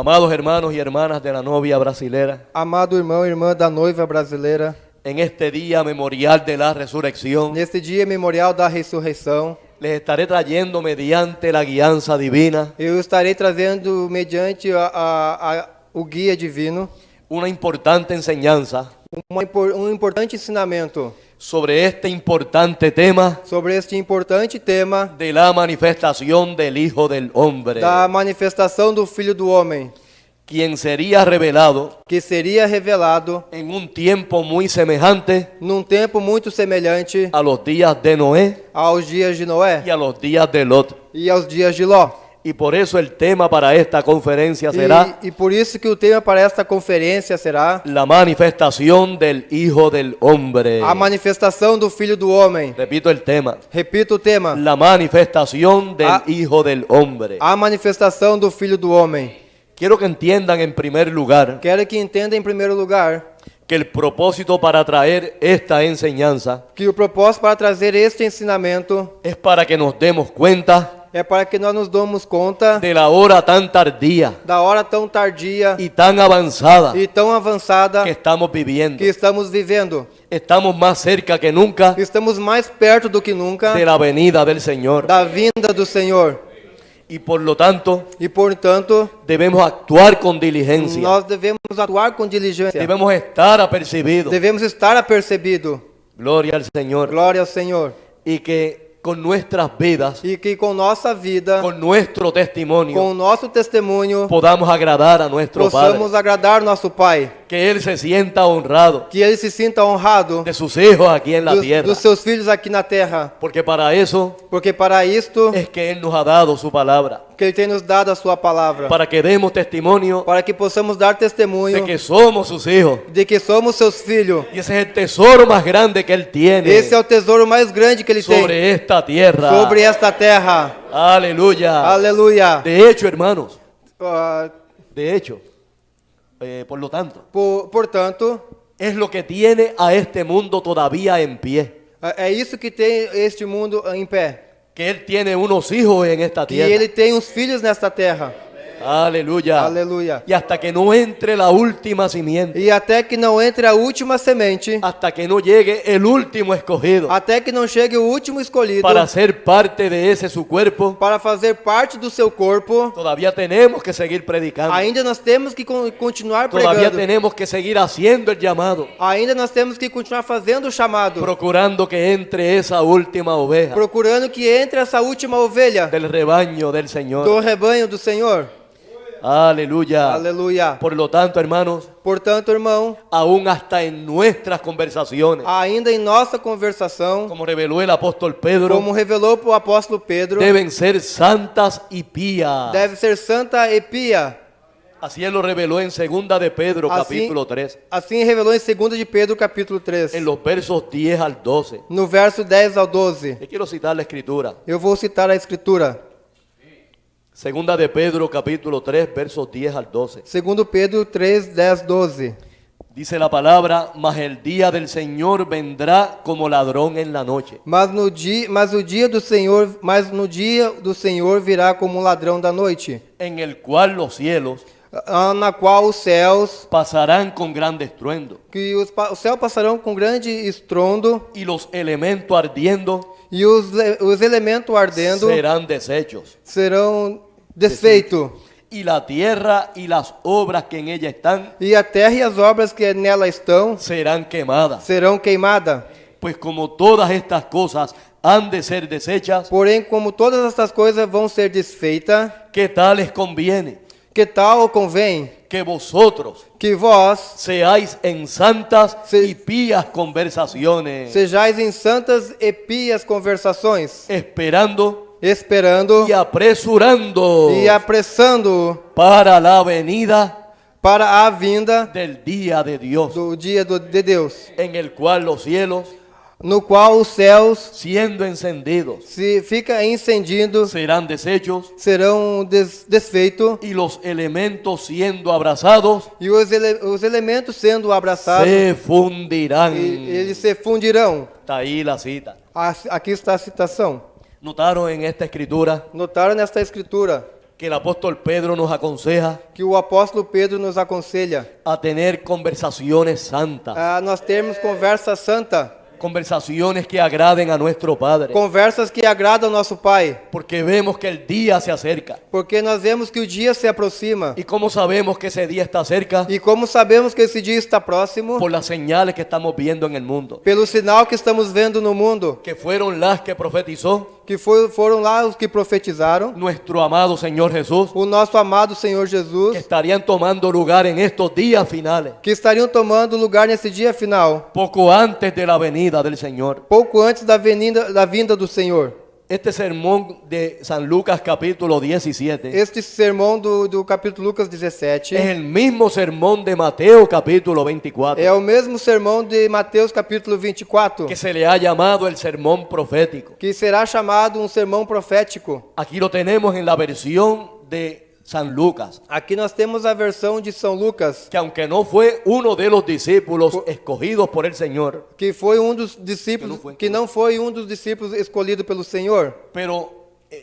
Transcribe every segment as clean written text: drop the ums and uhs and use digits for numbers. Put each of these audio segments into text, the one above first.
Amados hermanos y hermanas de la novia brasilera, Amado irmão e irmã da noiva brasileira, en este día memorial de la resurrección, neste dia memorial da ressurreição, les estaré trayendo mediante la guianza divina eu estarei trazendo, mediante o guia divino, una importante enseñanza importante ensinamento sobre este importante tema sobre este importante tema de la manifestación del Hijo del Hombre, da manifestação do Filho do Homem, quien sería revelado que seria revelado en un tiempo muy semejante num tempo muito semelhante a los días de Noé aos dias de Noé y a los días de Lot. e aos dias de Ló. Y por eso el tema para esta conferencia será E por isso que o tema para esta conferência será la manifestación del Hijo del Hombre. a manifestação do Filho do Homem. Repito el tema, Repito o tema: la manifestación del A- Hijo del Hombre. a manifestação do Filho do Homem. Quiero que entiendan en primer lugar Quero que entenda em primeiro lugar que el propósito para traer esta enseñanza que o propósito para trazer este ensinamento es para que nos demos cuenta é para que nós nos damos conta de la hora tan tardía da hora tão tardia y tan avanzada e tão avançada que estamos viviendo. que estamos vivendo. Estamos más cerca que nunca Estamos mais perto do que nunca de la venida del Señor da vinda do Senhor. y por lo tanto E, portanto, debemos actuar con diligencia, nós devemos atuar com diligência. debemos estar apercibidos. Devemos estar apercebido. Gloria al Señor. Glória ao Senhor. Y que con nuestras vidas, E que com nossa vida, con nuestro testimonio, com o nosso testemunho, podamos agradar a nuestro Padre. possamos agradar nosso Pai. Que Él se sienta honrado Que Ele se sinta honrado de sus hijos aquí en la tierra. dos seus filhos aqui na terra. Porque para eso Porque para isto es que Él nos ha dado su palabra. que Ele tem nos dado a sua palavra. Para que demos testimonio Para que possamos dar testemunho de que somos sus hijos. de que somos seus filhos. Y esse es el tesoro más grande que Él tiene Esse é o tesouro mais grande que Ele tem sobre esta tierra. sobre esta terra. Aleluya. Aleluia. De hecho, hermanos, Ah, de hecho, por lo tanto, portanto, es lo que tiene a este mundo todavía en pie. é isso que tem este mundo em pé. Que Él tiene unos hijos en esta Que tierra. Ele tem uns filhos nesta terra. Aleluya. Aleluia. Y hasta que no entre la última simiente, E até que não entre a última semente, hasta que no llegue el último escogido até que não chegue o último escolhido para ser parte de ese su cuerpo, para fazer parte do seu corpo, todavía tenemos que seguir predicando. ainda nós temos que continuar Todavía pregando. tenemos que seguir haciendo el llamado, Ainda nós temos que continuar fazendo o chamado, procurando que entre esa última oveja procurando que entre essa última ovelha del rebaño del Señor. do rebanho do Senhor. Aleluya. Aleluia. Por lo tanto, hermanos, Portanto, irmão, aún hasta en nuestras conversaciones, ainda em nossa conversação, como reveló el apóstol Pedro, como revelou o apóstolo Pedro, deben ser santas y pías. deve ser santa e pia. Así él lo reveló en segunda de Pedro, Así- capítulo 3, Assim revelou em 2 de Pedro, capítulo 3, en los versos 10 al 12. no verso 10 ao 12. Yo quiero citar la escritura. Eu vou citar a escritura. Segunda de Pedro, capítulo 3, versos 10 al 12. 2 Pedro 3, 10, 12. Dice la palabra, mas el día del Señor vendrá como ladrón en la noche, Mas no dia do Senhor virá como um ladrão da noite, en el cual los cielos na qual os céus, pasarán con grande estruendo, que os céus passarão com grande estrondo, y los elementos ardiendo e os elementos ardendo serán deshechos, serão desfeitos, y la tierra y las obras que en ella están e a terra e as obras que nela estão serán quemadas. serão queimadas. Pues como todas estas cosas han de ser deshechas, Porém, como todas estas coisas vão ser desfeitas, ¿qué tal les conviene que tal convém que vosotros que vós seáis en santas Se- y pías conversaciones, sejais em santas e pias conversações, esperando esperando y apresurando e apressando para la venida para a vinda del día de Dios, do dia de Deus, en el cual los cielos, no qual os céus siendo encendidos, se fica incendindo, serán deshechos, serão desfeitos, y los elementos siendo abrazados e os elementos sendo abraçados, se fundirán. eles se fundirão. Está ahí la cita. Aqui está a citação. Notaron en esta escritura Notaram nesta escritura que el apóstol Pedro nos aconseja que o apóstolo Pedro nos aconselha a tener conversaciones santas, a nós termos conversa santa, conversaciones que agraden a nuestro Padre, conversas que agradam ao nosso Pai, porque vemos que el día se acerca. porque nós vemos que o dia se aproxima. ¿Y cómo sabemos que ese día está cerca? E como sabemos que esse dia está próximo? Por las señales que estamos viendo en el mundo, Pelo sinal que estamos vendo no mundo, que fueron las que profetizó que foram lá os que profetizaram, nuestro amado Señor Jesús, o nosso amado Senhor que Jesus, estarían tomando lugar en estos días finales, que estariam tomando lugar nesse dia final, poco antes de la venida del Señor. pouco antes da vinda do Senhor. Este sermón de San Lucas capítulo 17 Este sermão do capítulo Lucas 17 es el mismo sermón de Mateo capítulo 24, é o mesmo sermão de Mateus capítulo 24, que se le ha llamado el sermón profético. que será chamado um sermão profético. Aquí lo tenemos en la versión de San Lucas, Aqui nós temos a versão de São Lucas, que aunque no fue uno de los discípulos escogidos por el Señor, que foi um dos discípulos, foi. que não foi um dos discípulos escolhido pelo Senhor. pero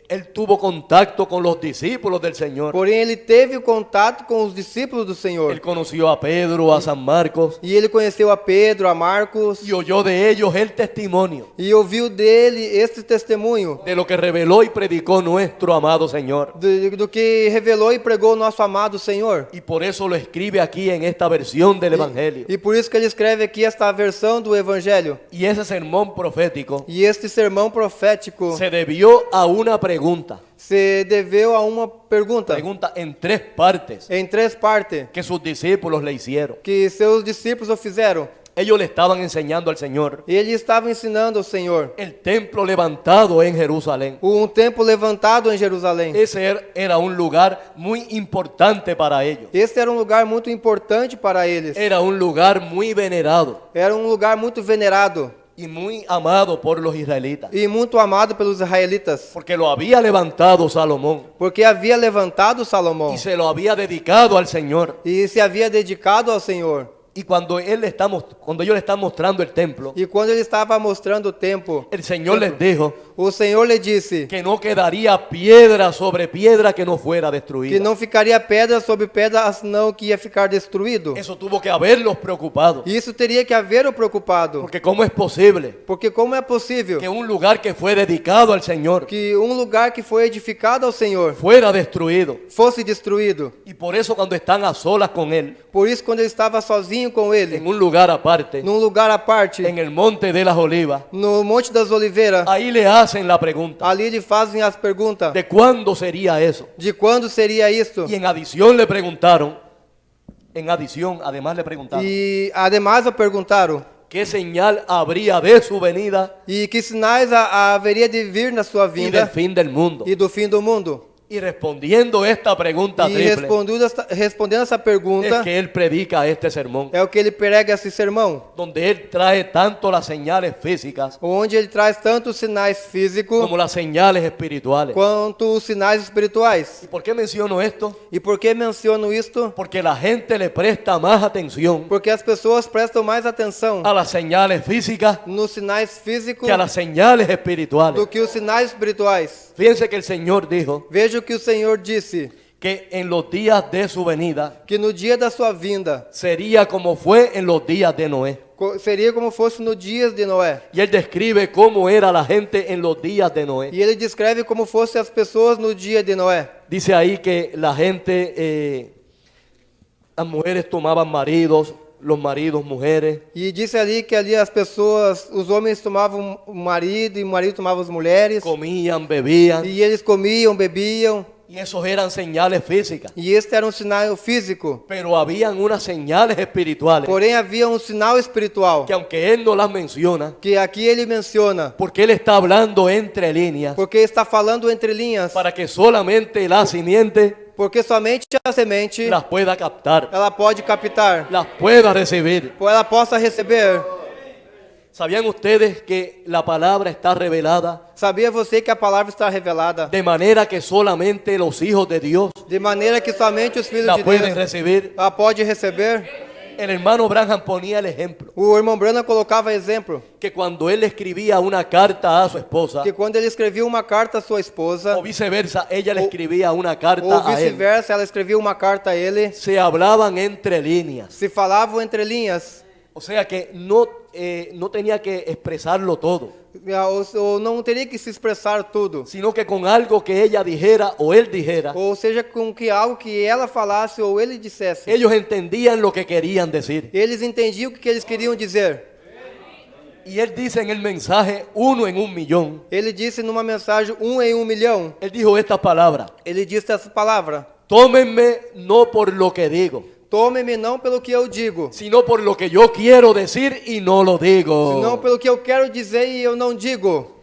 él tuvo contacto con los discípulos del Señor. Porém, ele teve contato com os discípulos do Senhor. Él conoció a Pedro, a San Marcos, E ele conheceu a Pedro, a Marcos, y oyó de ellos el testimonio e ouviu dele este testemunho de lo que reveló y predicó nuestro amado Señor. do que revelou e pregou o nosso amado Senhor. Y por eso lo escribe aquí en esta versión del Evangelio. E por isso que ele escreve aqui esta versão do Evangelho. Y ese sermón profético E este sermão profético se debió a una pregunta se deveu a uma pergunta en tres partes em três partes que sus discípulos le hicieron. que seus discípulos o fizeram. Ellos le estaban enseñando al Señor Ele estava ensinando ao Senhor el templo levantado en Jerusalén. um templo levantado em Jerusalém. Era un lugar muy importante para ellos. Este era um lugar muito importante para eles. Era un lugar muy venerado Era um lugar muito venerado y muy amado por los israelitas, e muito amado pelos israelitas, porque lo había levantado Salomón porque havia levantado Salomão y se lo había dedicado al Señor. e se havia dedicado ao Senhor. Y cuando ellos le están mostrando el templo, E quando ele estava mostrando o templo, el Señor les dijo o Senhor lhe disse que no quedaría piedra sobre piedra que no fuera que destruida. não ficaria pedra sobre pedra, senão que ia ficar destruído. Eso tuvo que haberlos preocupado, E isso teria que haver o preocupado, porque ¿cómo es posible porque como é possível que un lugar que fue dedicado al Señor que um lugar que foi edificado ao Senhor fuera destruido? fosse destruído? Y por eso cuando están a solas con Él, Por isso, quando ele estava sozinho com ele, en un lugar aparte, num lugar à parte, en el monte de las olivas, no Monte das Oliveiras, ahí le hacen la pregunta ali lhe fazem as perguntas de cuándo sería eso. de quando seria isso. Y en adición le preguntaron, además le preguntaron, E ademais perguntaram, ¿qué señal habría de su venida e que sinais haveria de vir na sua y del vinda fin del mundo? e do fim do mundo? Y respondiendo esta pregunta E triple, respondendo essa es pergunta, que él predica este sermón, é o que ele prega esse sermão, donde él trae tanto las señales físicas onde ele traz tanto os sinais físicos como las señales espirituales. quanto os sinais espirituais. ¿Y por qué menciono esto? E por que menciono isto? Porque la gente le presta más atención Porque as pessoas prestam mais atenção a las señales físicas nos sinais físicos que a las señales espirituales. do que os sinais espirituais. Fíjense que el Señor dijo Veja o que o Senhor disse, que en los días de su venida que no dia da sua vinda sería como fue en los días de Noé. seria como fosse nos dias de Noé. Y él describe cómo era la gente en los días de Noé. E ele descreve como fossem as pessoas no dia de Noé. Dice ahí que la gente, las mujeres tomaban maridos, los maridos mujeres, E disse ali que ali as pessoas, os homens tomavam o marido e o marido tomava as mulheres. comían, bebían, E eles comiam, bebiam. y esos eran señales físicas. E este era um sinal físico. Pero habían unas señales espirituales Porém havia um sinal espiritual, que aunque él no las menciona, que aqui ele menciona, porque él está hablando entre líneas, porque está falando entre linhas, para que solamente la simiente porque somente a semente las pueda captar, ela pode captar, las pueda recibir. ela possa receber. ¿Sabían ustedes que la palabra está revelada Sabia você que a palavra está revelada, de manera que solamente los hijos de Dios de maneira que somente os filhos la de pueden Deus recibir? ela pode receber? El hermano Branham ponía el ejemplo O irmão Branham colocava exemplo que cuando él escribía una carta a su esposa que quando ele escrevia uma carta à sua esposa, o viceversa, ella le escribía una carta ou a él, vice-versa, ela escrevia uma carta a ele, se hablaban entre líneas. se falavam entre linhas, O sea que no tenía que expresarlo todo, ou não teria que se expressar tudo, sino que con algo que ella dijera o él dijera, ou seja, com que algo que ela falasse ou ele dissesse. ellos entendían lo que querían decir. Eles entendiam o que eles queriam dizer. Y él dice en el mensaje 1 en 1.000.000, Ele disse numa mensagem 1 em 1 milhão, él dijo esta palabra: ele disse essa palavra: tómenme no por lo que digo, tome-me não pelo que eu digo, sino por lo que yo quiero decir y no lo digo. senão pelo que eu quero dizer e eu não digo.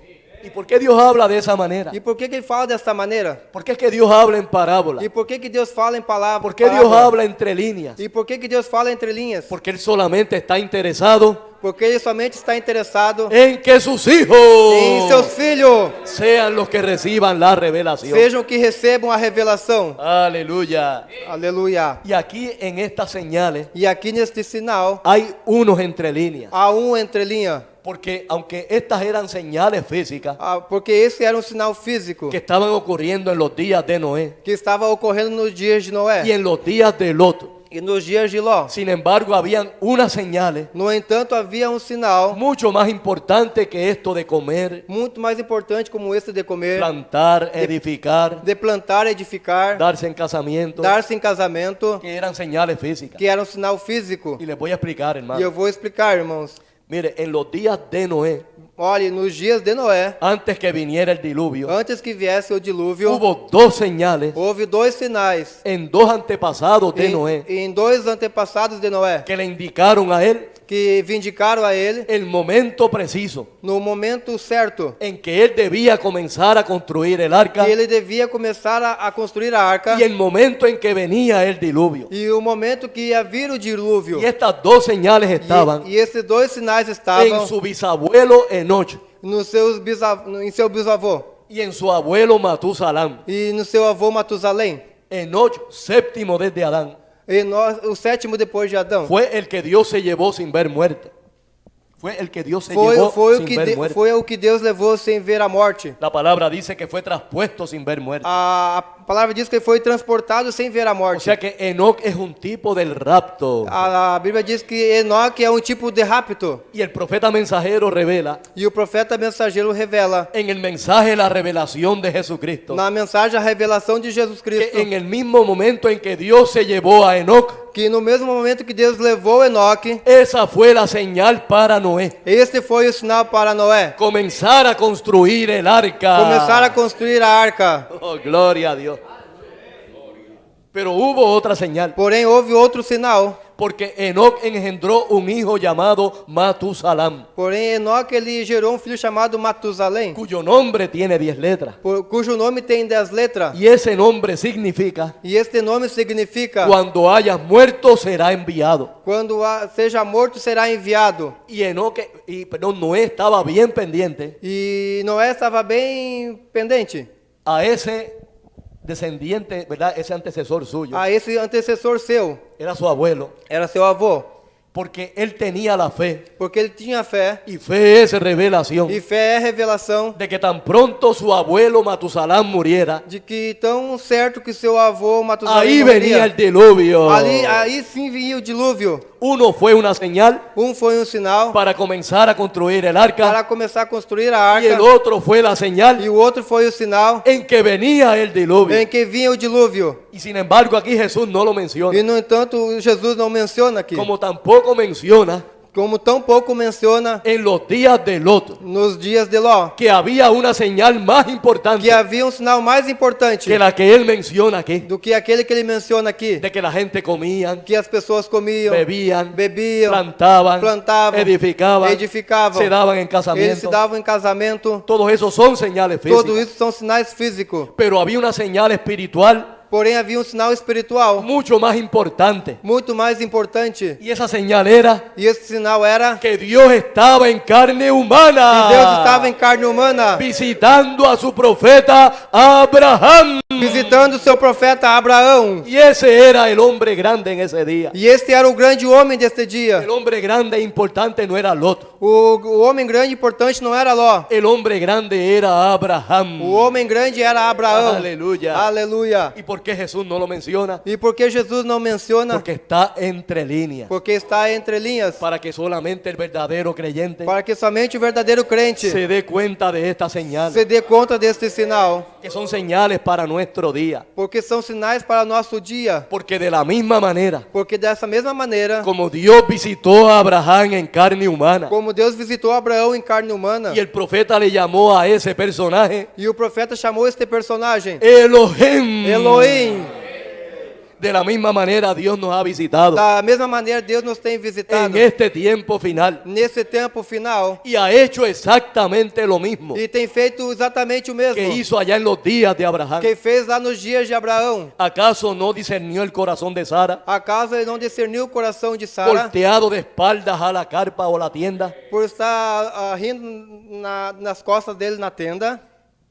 ¿Y por qué Dios habla de esa manera? E por que ele fala desta maneira? ¿Por qué es que Dios habla en parábola? E por que Deus fala em palavras? ¿Por qué Dios habla entre líneas? E por que Deus fala entre linhas? Porque Él solamente está interesado Porque ele somente está interessado en que sus hijos em seus filhos sean los que reciban la revelación. sejam que recebam a revelação. Aleluya. Aleluia. Y aquí en estas señales E aqui neste sinal hay unos entre líneas. há entre linha, Porque aunque estas eran señales físicas porque esse era um sinal físico que estaban ocurriendo en los días de Noé que estava ocorrendo nos dias de y Noé en los días de Lot, e nos dias de Ló. sin embargo, habían unas señales No entanto, havia um sinal mucho más importante que esto de comer, muito mais importante como esse de comer, plantar, edificar, de plantar, edificar, darse en casamiento, dar-se em casamento, que eran señales físicas. que era um sinal físico. Y les voy a explicar, E eu hermano. vou explicar, irmãos. Mire, en los días de Noé, Olhe, nos dias de Noé, antes que viniera el diluvio, antes que viesse o dilúvio, hubo dos señales houve dois sinais en dos antepasados de Noé em dois antepassados de Noé que le indicaron a él que vindicaram a ele el momento preciso no momento certo en que él debía comenzar a construir el arca que ele devia começar a construir a arca y el momento en que venía el diluvio. e o momento que ia vir o dilúvio. Y estas dos señales estaban E esses dois sinais en estavam su bisabuelo Enoch em seu bisavô y en su abuelo Matusalán. e no seu avô Matusalém. Enoch, séptimo desde Adán, O sétimo depois de Adão. fue el que Dios se llevó sin ver muerte. Fue el que Dios se llevó sin ver muerte. Foi o que Deus levou sem ver a morte. La palabra dice que fue traspuesto sin ver muerte. A palavra diz que ele foi transportado sem ver a O morte. sea que Enoch es un tipo del rapto. A Bíblia diz que Enoque é um tipo de rapto. Y el profeta mensajero revela E o profeta mensageiro revela en el mensaje la revelación de Jesucristo na mensagem a revelação de Jesus que Cristo. en el mismo momento en que Dios se llevó a Enoch, Que no mesmo momento que Deus levou Enoque, esa fue la señal para Noé. este foi o sinal para Noé. Comenzar a construir el arca. Começar a construir a arca. Oh, gloria a Dios. Pero hubo otra señal, Porém, houve outro sinal. porque Enoch engendró un hijo llamado Matusalán, Porém, Enoque ele gerou um filho chamado Matusalém, cuyo nombre tiene 10 letras. cujo nome tem 10 letras. Y ese nombre significa: E este nome significa: cuando hayas muerto será enviado. quando seja morto, será enviado. Y Noé estaba bien pendiente E Noé estava bem pendente a ese descendiente, ¿verdad? Ese antecesor suyo. a esse antecessor seu, Era su abuelo, era seu avô, porque él tenía la fe. porque ele tinha fé, Y fe es revelación e fé é revelação de que tan pronto su abuelo Matusalán muriera, de que tão certo que seu avô Matusalém ahí venía el morreria, diluvio. aí sim vinha o dilúvio. Uno fue una señal Foi um sinal para comenzar a construir el arca para começar a construir a y el arca, otro fue la e señal o outro foi o sinal en que venía el diluvio. em que vinha o dilúvio. Y sin embargo aquí Jesús no lo menciona, E no entanto, Jesus não menciona aqui, como tampoco menciona como tão pouco menciona en los días de Lot nos dias de Ló, que había una señal más importante que havia um sinal mais importante que la que él menciona aquí, do que aquele que ele menciona aqui, de que la gente comían, que as pessoas comiam, bebiam, bebiam, plantaban, edificavam, se daban en eles se casamiento. davam em casamento. Todos esos son señales Tudo físicas. isso são sinais físicos. Pero había una señal espiritual Porém havia um sinal espiritual mucho más importante. muito mais importante. Y esa señal era E esse sinal era que Dios estaba en carne humana, que Deus estava em carne humana, visitando a su profeta Abraham. visitando o seu profeta Abraão. Y ese era el hombre grande en ese día. E este era o grande homem deste dia. El hombre grande e importante no era Lot. O homem grande e importante não era Ló. El hombre grande era Abraham. O homem grande era Abraão. Aleluya. Aleluia. ¿Y por qué Jesús no lo menciona? E por que Jesus não menciona? Porque está entre líneas. Porque está entre linhas. Para que solamente el verdadero creyente Para que somente o verdadeiro crente se dé cuenta de esta señal. se dê conta deste sinal. Que son señales para nuestro día. Porque são sinais para nosso dia. Porque de la misma manera Porque dessa mesma maneira, como Dios visitó a Abraham en carne humana como Deus visitou Abraão em carne humana, y el profeta le llamó a ese personaje e o profeta chamou este personagem Elohim. Elohim. De la misma manera Dios nos ha visitado Da mesma maneira, Deus nos tem visitado en este tiempo final nesse tempo final y ha hecho exactamente lo mismo e tem feito exatamente o mesmo que hizo allá en los días de Abraham. que fez lá nos dias de Abraão. ¿Acaso no discernió el corazón de Sara, Acaso ele não discerniu o coração de Sara volteado de espaldas a la carpa o la tienda? por estar rindo nas costas dele na tenda?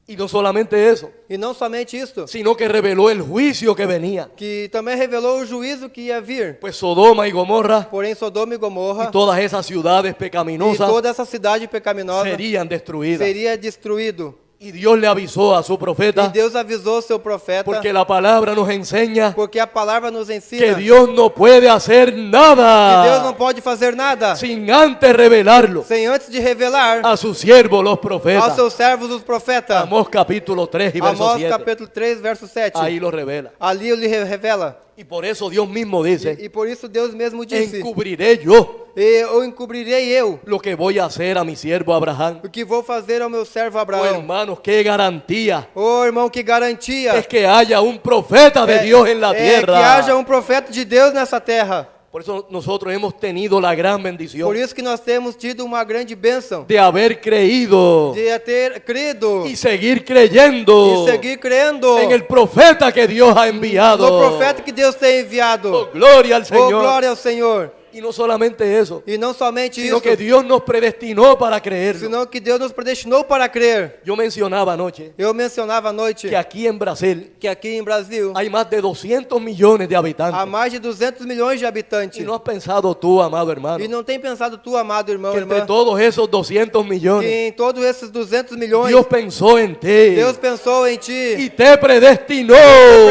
Y no solamente eso, E não somente isso, sino que reveló el juicio que venía. que também revelou o juízo que ia vir. Pues Sodoma y Gomorra Porém, Sodoma e Gomorra y todas esas ciudades e pecaminosas toda essa cidade pecaminosa serían destruidas. seria destruído. Y Dios le avisó a su E profeta, Deus avisou seu profeta, porque la palabra nos enseña porque a palavra nos que ensina Dios no puede hacer que Deus nada não pode fazer nada sin antes revelarlo sem antes de revelar a sus siervos los aos profetas. seus servos os profetas. Amós capítulo 3 y verso Amós 7. capítulo 3, verso 7. Ahí lo revela. Ali ele revela. Y por eso Dios mismo dice, E por isso Deus mesmo disse: encubriré yo eu encobrirei eu lo que voy a hacer a mi siervo Abraham. o que vou fazer ao meu servo Oh, Abraão. hermanos, qué garantía Ô irmão, que garantia es que haya un profeta de Dios en la que tierra. haja profeta de Deus nessa terra. Por eso nosotros hemos tenido la gran bendición Por isso que nós temos tido uma grande bênção de haber creído de ter crido y seguir creyendo e seguir crendo en el profeta que Dios ha enviado. no profeta que Deus tem enviado. Oh, gloria al Oh, Señor. glória ao Senhor. Y no solamente eso, E não somente sino isso, que Dios nos predestinó para creerlo. senão que Deus nos predestinou para crer. Yo mencionaba anoche Eu mencionava à noite que aquí en Brasil que aqui em Brasil hay más de 200 millones de há habitantes. mais de 200 milhões de habitantes. Y no has pensado tú, amado hermano, E não tem pensado tu, amado irmão, que entre irmã, todos esos 200 millones, que em todos esses 200 milhões, Dios pensó en ti Deus pensou em ti, y te predestinó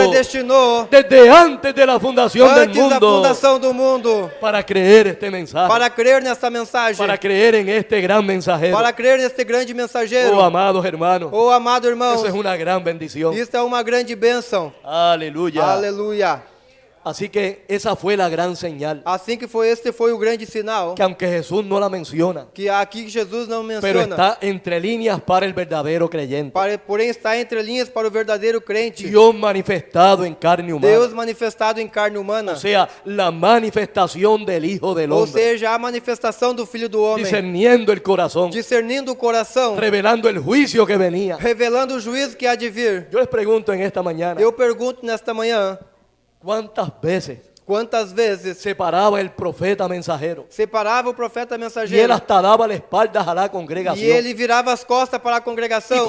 predestinou desde antes de la fundación del antes da mundo fundação do mundo para creer este mensaje, para crer nessa mensagem, para creer en este gran mensajero. para crer neste grande mensageiro. Oh, amados hermanos, Oh, amado irmão, eso es una gran bendición. isso é uma grande bênção. Aleluya. Aleluia. Así que esa fue la gran señal, Assim que foi, este foi o grande sinal, que aunque Jesús no la menciona, que aqui Jesus não pero menciona, está entre líneas para el verdadero creyente. porém está entre linhas para o verdadeiro crente. Dios manifestado en carne humana. Deus manifestado em carne humana, O sea, la manifestación del Hijo del ou Hombre, seja, a manifestação do Filho do Homem, discerniendo el corazón, discernindo o coração, revelando el juicio que venía. revelando o juízo que há de vir. Yo les pregunto en esta mañana, Eu pergunto nesta manhã, ¿cuántas veces quantas vezes se paraba el profeta mensajero separava o profeta y él mensageiro hasta daba la espalda a la e congregación ele virava as costas para a y congregação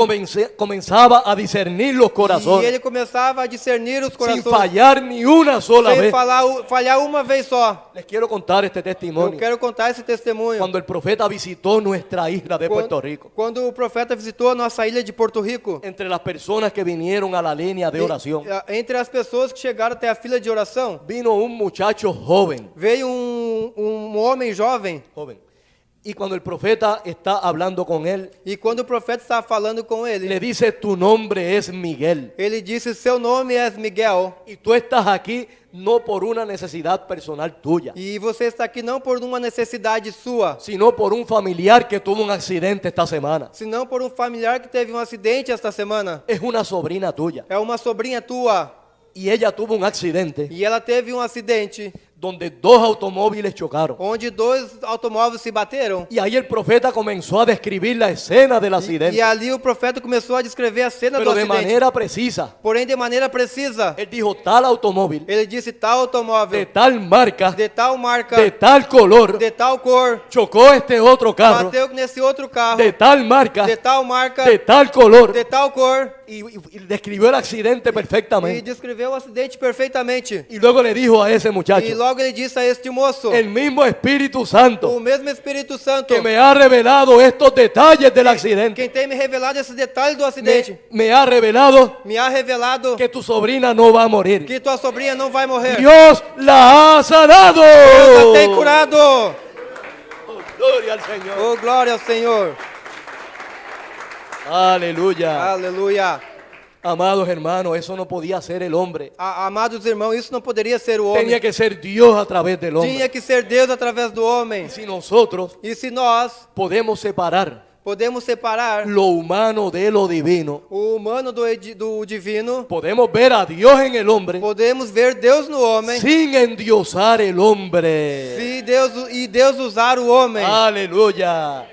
comenzaba a discernir los e corazones ele começava a discernir os sin corações fallar ni una sola sem vez? falhar uma vez só? Les quiero contar este Eu testimonio. quero contar esse testemunho. Cuando el profeta visitó nuestra isla de Puerto Rico, Quando o profeta visitou a nossa ilha de Porto Rico, entre las personas que vinieron a la línea de oración, entre as pessoas que chegaram até a fila de oração, vino un muchacho joven. veio homem jovem, Y cuando el profeta está hablando con él, e quando o profeta estava falando com le ele, dice, tu nombre es Miguel. ele disse, seu nome é Miguel, Y tú estás aquí no por una necesidad personal tuya, e você está aqui não por uma necessidade sua, sino por un familiar que tuvo un accidente esta semana. senão por um familiar que teve um acidente esta semana. Es una sobrina tuya. É uma sobrinha tua, Y ella tuvo un accidente e ela teve um acidente donde dos automóviles chocaron. onde dois automóveis se bateram. Y ahí el profeta comenzó a describir la escena del accidente, E ali o profeta começou a descrever a cena do pero de acidente. manera precisa. Porém, de maneira precisa. Él dijo tal automóvil, Ele disse tal de automóvel, tal marca, de tal marca, de tal color, de tal cor, chocó este otro carro, bateu nesse outro carro, de tal marca, de tal marca, de tal color, de tal cor. y describió el accidente E perfectamente. descreveu o acidente perfeitamente. Y luego le dijo a ese E muchacho, logo ele disse a este moço, el mismo Espíritu Santo o mesmo Espírito Santo, que me ha revelado estos detalles del accidente, quem tem me revelado esse detalhe do acidente, me ha revelado me ha revelado que tu sobrina no va a morir. que tua sobrinha não vai morrer. Dios la ha sanado. Deus a tem curado. Oh, gloria al Señor. Oh, glória ao Senhor. Aleluya. Aleluia. Amados hermanos, eso no podía ser el hombre. Amados irmãos, isso não poderia ser o homem. Tenía que ser Dios a través del hombre. Tinha que ser Deus através do homem. Si nosotros E se nós podemos separar podemos separar lo humano de lo divino, o humano do divino, podemos ver a Dios en el hombre podemos ver Deus no homem, sin endiosar el hombre. se Deus usar o homem. Aleluya.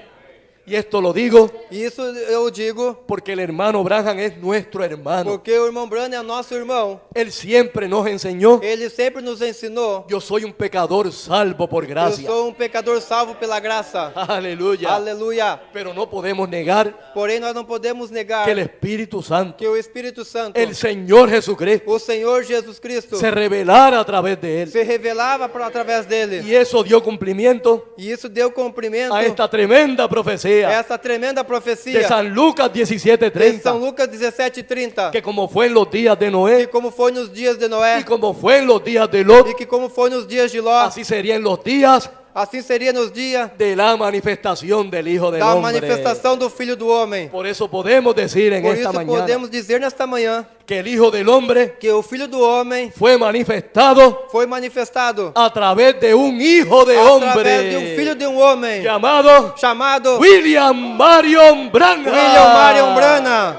Y esto lo digo Isso eu digo porque el hermano Branham es nuestro hermano. porque o irmão Branham é nosso irmão. Él siempre nos enseñó: Ele sempre nos ensinou. yo soy un pecador salvo por Eu gracia. sou pecador salvo pela graça. Aleluya. Aleluia. Pero no podemos negar Porém, nós não podemos negar que el Espíritu Santo, que o Espírito Santo, el Señor Jesucristo, o Senhor Jesus Cristo, se revelara a través de él. se revelava através dele. Y eso dio cumplimiento E isso deu cumprimento a esta tremenda profecía a essa tremenda de profecia San Lucas de São 17:30, Lucas 17:30, que como fue en los días de que Noé como foi nos dias de y Noé como fue en los días de Lot, e que como foi nos dias de Ló, así sería en los días assim seria nos dias de la manifestación del Hijo del da Hombre. manifestação do Filho do Homem. Por eso podemos decir en Por esta isso mañana podemos dizer nesta manhã que el Hijo del Hombre que o Filho do Homem fue manifestado foi manifestado a través de un Hijo de através de filho hombre de homem llamado chamado William Marion Branham. William Marion Branham.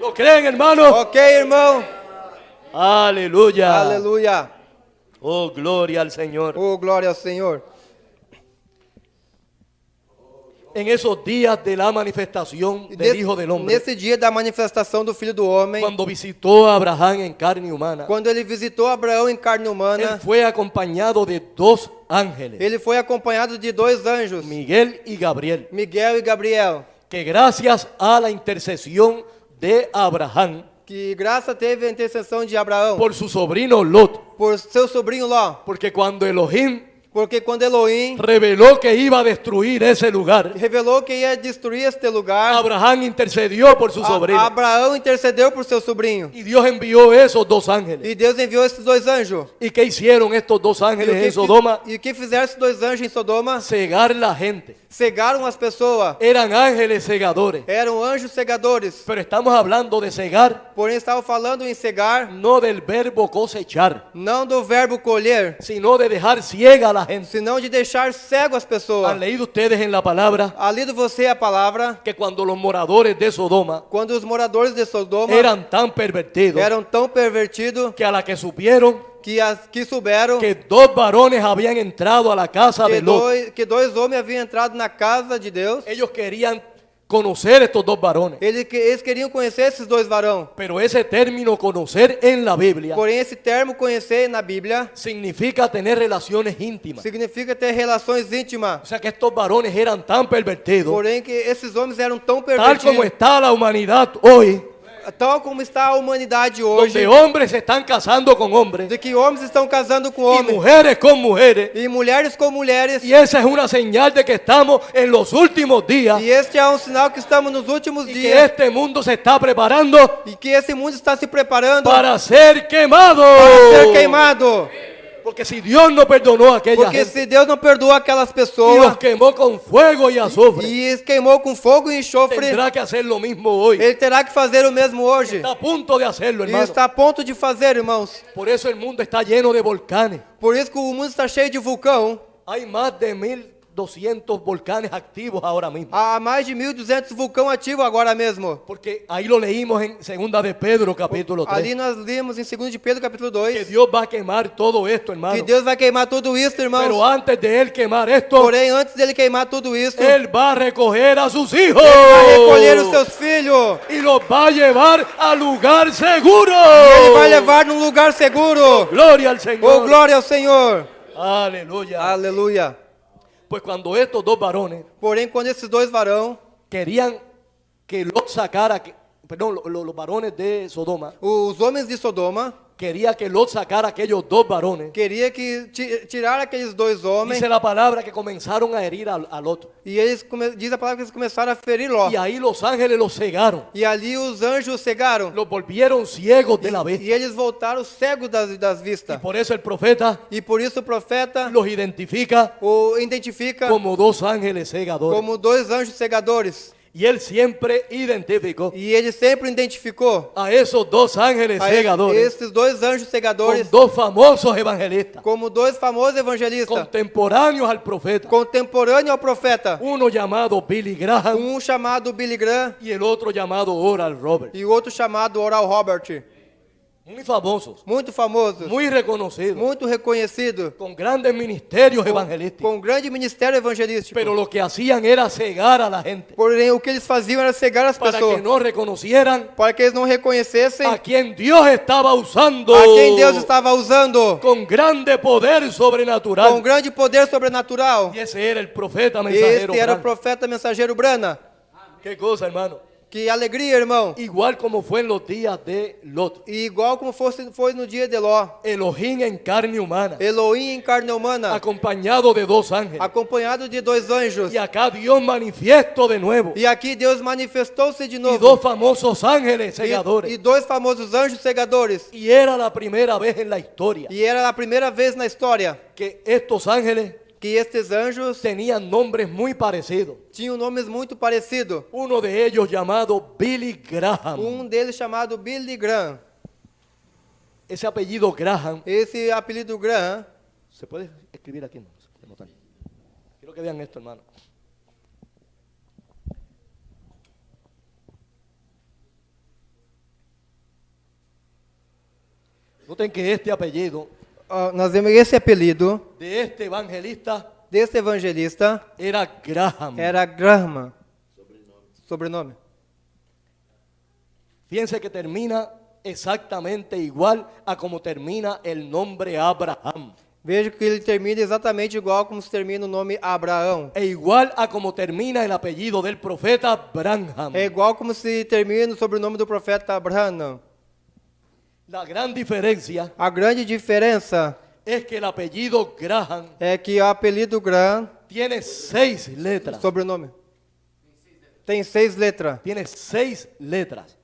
¿Lo creen, hermano? Ok, irmão? Aleluya. Aleluia. Oh, gloria al Señor. Oh, glória ao Senhor. En esos días de la manifestación del Hijo del Hombre, Nesse dia da manifestação do Filho do Homem, cuando visitó a Abraham en carne humana, quando ele visitou Abraão em carne él humana, fue acompañado de dos ángeles, ele foi acompanhado de dois anjos, Miguel y Gabriel, Miguel e Gabriel, que gracias a la intercesión de Abraham que graça teve a intercessão de Abraão por su sobrino Lot, por seu sobrinho Ló, porque cuando Elohim porque quando Elohim reveló que iba a destruir ese lugar, revelou que ia destruir este lugar, Abraham intercedió por su sobrino Abraão intercedeu por seu sobrinho. y Dios envió esos dos ángeles. E Deus enviou esses dois anjos. ¿Y qué hicieron estos dos ángeles en Sodoma? E o que fizeram esses dois anjos em Sodoma? Cegar la gente. Cegaram as pessoas. Eran ángeles cegadores. Eram anjos cegadores. Pero estamos hablando de cegar, Porém, estavam falando em cegar, no del verbo cosechar, não do verbo colher, sino de dejar ciega a la gente. senão de deixar cego as pessoas. ¿Han leído ustedes en la palabra Ha lido você a palavra que cuando los moradores de Sodoma quando os moradores de Sodoma eran tan pervertidos eram tão pervertidos que a la que supieron que souberam que dos varones habían entrado a la casa de Lot, que dois homens haviam entrado na casa de Deus, ellos querían conocer estos dos varones? eles queriam conhecer esses dois varões. Pero ese término conocer en la Biblia Porém, esse termo conhecer na Bíblia significa tener relaciones íntimas. significa ter relações íntimas. O sea que estos varones eran tan pervertidos, Porém, que esses homens eram tão tal pervertidos, como está la humanidad hoy, tal como está a humanidade hoje, donde hombres se están casando con hombres de que homens estão casando com y homens mujeres con mujeres. e mulheres com mulheres. Y esa es una señal de que estamos en los últimos días E este é sinal que estamos nos últimos y que dias este mundo se está preparando e que esse mundo está se preparando para ser quemado. para ser queimado. Porque si Dios no perdonó a aquella Porque gente se Deus não perdoou aquelas y pessoas los quemó con fuego y azufre, e queimou com fogo e enxofre, tendrá que hacer lo mismo hoy. Ele terá que fazer o mesmo hoje. Está a punto de hacerlo, E hermano. está a ponto de fazer, irmãos. Por eso el mundo está lleno de volcanes. Por isso que o mundo está cheio de vulcão. Hay más de 1.200 volcanes activos ahora mismo. Há mais de 1.200 vulcão ativo agora mesmo. Porque ahí lo leímos en 2 de Pedro capítulo 3. Ali nós lemos em 2 de Pedro capítulo Que 2 Dios va a quemar todo esto, hermano. que Deus vai queimar tudo isso, irmãos. Pero antes de él quemar esto, Porém, antes dele queimar tudo isso, él va a recoger a sus hijos. vai recolher os seus filhos. Y los va a llevar al lugar seguro. Ele vai levar num lugar seguro. Gloria al Oh, Señor. glória ao Senhor. Aleluya. Aleluia. Pues cuando estos dos varones Porém, quando esses dois varão, querían que Lot sacara, perdón, los varones de Sodoma, os homens de Sodoma, quería que Lot sacara a aquellos dos varones. queria que tirar aqueles dois homens, Dice la palabra que comenzaron a herir a Lot. e eles diz a palavra que eles começaram a ferir Ló. Y ahí los ángeles los cegaron. E ali os anjos cegaram. Los volvieron ciegos de la vista. E eles voltaram cegos das Y vistas. por eso el profeta E por isso o profeta los identifica o identifica como dos ángeles cegadores. como dois anjos cegadores. Y él siempre identificó E ele sempre identificou a esos dos ángeles a cegadores esses dois anjos cegadores con dos famosos evangelistas como dois famosos evangelistas contemporáneos al profeta. contemporâneo ao profeta. Uno llamado Billy Graham Chamado Billy Graham y el otro llamado Oral Roberts. e o outro chamado Oral Robert. Muy famosos, Muito famosos, muy reconocidos, muito reconhecido, con grandes ministerios evangelísticos. com grande ministério evangelístico. Pero lo que hacían era cegar a la gente Porém, o que eles faziam era cegar as para que pessoas, no reconocieran para que eles não reconhecessem a quien Dios estaba usando a quem Deus estava usando con grande poder com sobrenatural. grande poder sobrenatural. Y ese era el profeta mensajero. Este era o Branham. profeta mensageiro Brana. Qué cosa, hermano. Que alegria, irmão. Igual como fue en los días de Lot. E igual como foi no dia de Ló, Elohim en carne humana, Elohim em carne humana, acompañado de dos ángeles. acompanhado de dois anjos. Y acá Dios manifiesto de nuevo. E aqui Deus manifestou-se de Y novo. dos famosos ángeles cegadores. E dois famosos anjos cegadores. Y era la primera vez en la historia E era a primeira vez na história que estos ángeles que estes anjos tenían nombres muy parecidos. tinham nomes muito parecidos. Uno de ellos llamado Billy Graham. Deles chamado Billy Graham. Ese apellido Graham Esse apelido Graham se puede escribir aquí, no se puede anotar. Quiero que vean esto, hermano. Noten que este apellido nós vemos esse apelido de este evangelista desse evangelista era Graham. era Graham. Sobrenome. Fíjense que termina exactamente igual a como termina el nombre Abraham. Veja que ele termina exatamente igual como se termina o nome Abraão. E igual a como termina el apellido del profeta Branham. É igual como se termina o sobrenome do profeta Abraão. La gran diferencia A grande diferença es que el apellido Graham é que o apelido Graham, tiene 6 letras. sobrenome, tem 6 letras. Tiene 6 letras.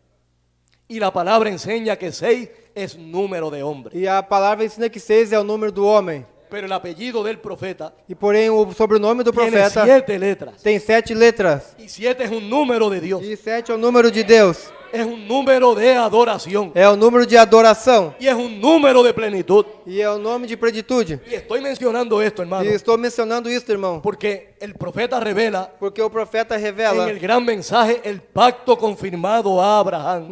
Y la palabra enseña que 6 es número de hombre. E a palavra ensina que 6 é o número do homem. Pero el apellido del profeta E porém o sobrenome do tiene profeta 7 letras. tem 7 letras. Y 7 es un número de Dios. E 7 é o número de Deus. Es un número de adoración. É o número de adoração. Y es un número de plenitud. E é o nome de plenitude. Y estoy mencionando esto, hermano, E estou mencionando isso, irmão, porque el profeta revela porque o profeta en revela el gran mensaje el pacto confirmado a Abraham.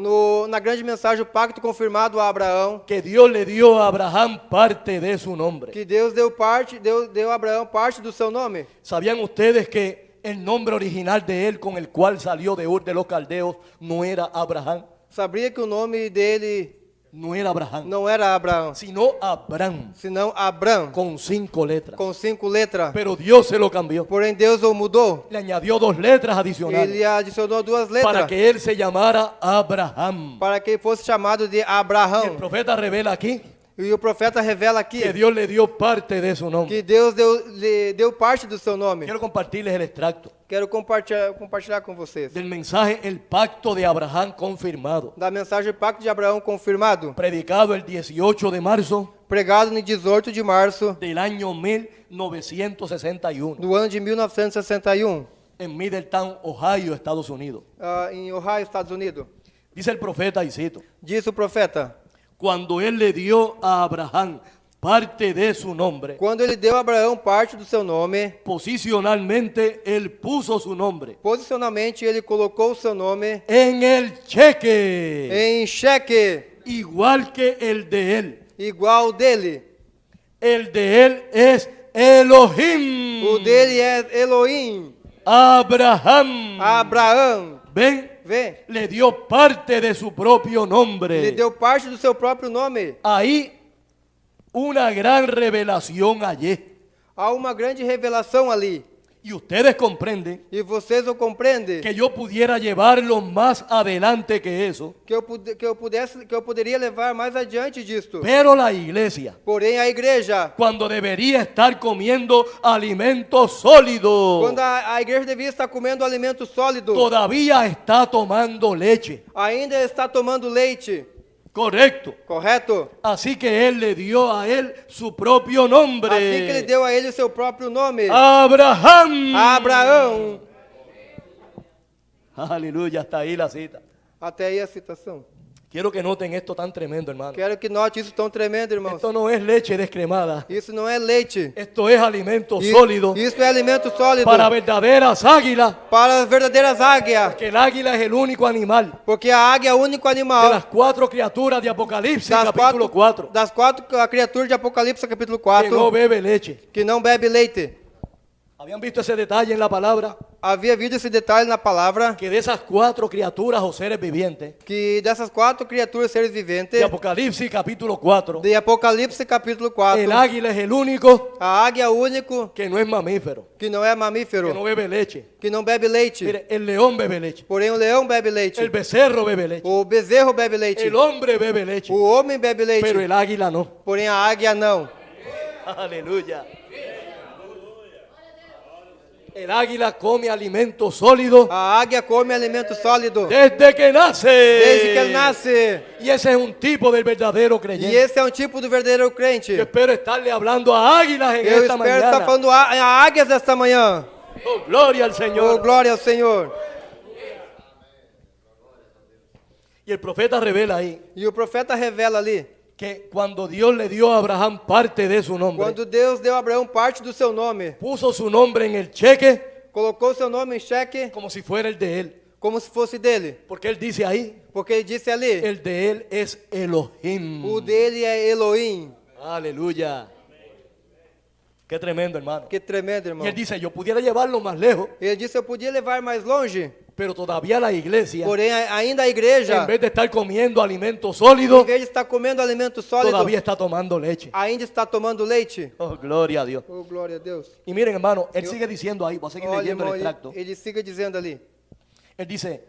na grande mensagem o pacto confirmado a Abraão, Que Dios le dio a Abraham parte de su nombre. que Deus deu a Abraão parte do seu nome. ¿Sabían ustedes que el nombre original de él con el cual salió de Ur de los Caldeos no era Abraham? Sabia que o nome dele No era Abraham, não era Abraão, sino Abraham, senão Abrão, con 5 letras. com 5 letras. Pero Dios se lo cambió. Porém Deus o mudou. Le añadió 2 letras adicionales Ele adicionou 2 para letras que él se llamara Abraham. para que fosse chamado de El Abraão. profeta revela aquí E o profeta revela aqui que Dios le dio parte de su nombre. que Deus lhe deu parte do seu nome. Quiero compartirles el extracto Quero compartilhar com vocês del mensaje El Pacto de Abraham confirmado, da mensagem Pacto de Abraão confirmado, predicado el 18 de marzo pregado no 18 de março del año 1961 do ano de 1961, en Middletown, Ohio, Estados Unidos. em Ohio, Estados Unidos. Dice el profeta, y cito, Diz o profeta: cuando él le dio a Abraham parte de su nombre, Quando ele deu a Abraão parte do seu nome, posicionalmente él puso su nombre posicionalmente ele colocou o seu nome en el cheque, em xeque, igual que el de él. igual dele. El de él es Elohim. O dele é Elohim, Abraham. Abraão. ¿Ven? Vê, Le dio parte de su propio nombre. ele deu parte do seu próprio nome. Ahí una gran revelación hallé. Há uma grande revelação ali. Y ustedes comprenden E vocês o compreendem? que yo pudiera llevarlo más adelante que eso. Que eu poderia levar mais adiante disto. Pero la iglesia, Porém, a igreja, cuando debería estar comiendo alimentos sólidos, quando a igreja devia estar comendo alimento sólido, todavía está tomando leche. ainda está tomando leite. Correcto. Correto? Así que él le dio a él su propio nombre. Assim que ele deu a ele o seu próprio nome. Abraham. Abraão. Aleluya, hasta ahí la cita. Até aí a citação. Quiero que noten esto tan tremendo, hermano. Quero que note isso tão tremendo, irmãos. Esto no es leche descremada. Isso não é leite. Esto es alimento sólido Isso é alimento sólido para verdaderas águilas. para as verdadeiras águias. Que el águila es el único animal Porque a águia é o único de animal las 4 criaturas de Apocalipsis, capítulo 4, das quatro criaturas de Apocalipse, capítulo que 4, no bebe leche. que não bebe leite. ¿Habían visto ese detalle en la palabra? Havia visto esse detalhe na palavra, Que de esas 4 criaturas o seres vivientes que dessas quatro criaturas, seres viventes, de Apocalipsis, capítulo 4, de Apocalipse, capítulo 4, el águila es el único a águia é o único que no es mamífero, que não é que no mamífero, bebe leche. que não bebe leite. Mire, el león bebe leche, Porém, o leão bebe el leite, becerro bebe leche, o bezerro bebe leite, el hombre bebe leche, o homem bebe leite, pero el águila no. porém a águia não. Aleluya. El águila come alimento sólido A águia come alimento sólido desde que nace. desde que ele nasce. Y ese es un tipo del verdadero E creyente. esse é um tipo do verdadeiro crente. Yo espero estarle hablando a águilas en Eu esta espero estar mañana. falando a águias esta manhã. Oh, gloria al Oh, Señor. glória ao Senhor. Y el profeta revela ahí E o profeta revela ali, que cuando Dios le dio a Abraham parte de su nombre, quando Deus deu a Abraão parte do seu nome, puso su nombre en el cheque colocou seu nome em xeque como si fuera el de él. como se fosse dele. Porque él dice ahí, Porque ele disse ali, el de él es Elohim. o dele é Elohim. Aleluya. Qué tremendo, hermano. Que tremendo, Y irmão. él dice, yo pudiera llevarlo más lejos, Ele disse, eu podia levar mais longe, pero todavía la iglesia, porém ainda a igreja, en vez de estar comiendo alimento em sólido, vez de estar comendo alimento sólido, todavía está tomando leche. ainda está tomando leite. Oh, gloria a Dios. Oh, glória a Deus. Y miren, hermano, él sigue diciendo ahí, voy a seguir Olha, leyendo irmão, el extracto. ele siga dizendo ali. Él dice,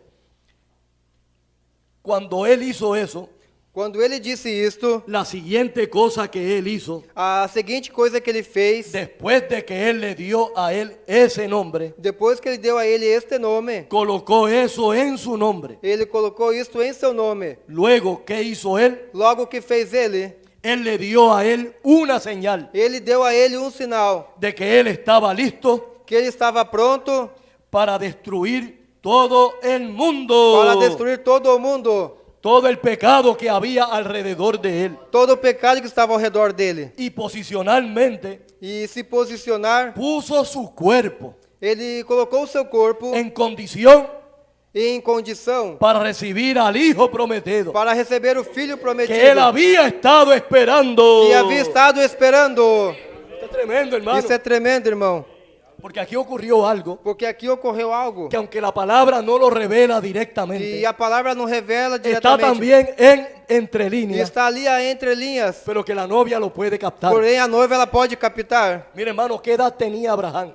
cuando él hizo eso, Quando ele disse isto, la siguiente cosa que él hizo, a seguinte coisa que ele fez, después de que él le dio a él ese nombre, depois que ele deu a ele este nome, colocó eso en su nombre. ele colocou isto em seu nome. Luego, ¿qué hizo él? Logo que fez ele, Él le dio a él una señal ele deu a ele um sinal, de que él estaba listo que ele estava pronto para destruir todo el mundo, para destruir todo o mundo, todo el pecado que había alrededor de él. todo o pecado que estava ao redor dele. Y posicionalmente E se posicionar, puso su cuerpo ele colocou o seu corpo en condición em condição para recibir al Hijo prometido para receber o filho que él prometido, había estado esperando. que havia estado esperando. Esto es tremendo, hermano. Isso é tremendo, irmão, Porque aquí ocurrió algo porque aqui ocorreu algo que aunque la palabra no lo revela directamente, e a palavra não revela está diretamente. también en entre líneas, Está ali entre linhas, pero que la novia lo puede captar. porém a noiva ela pode captar. Mire, hermano, ¿qué edad tenía Abraham?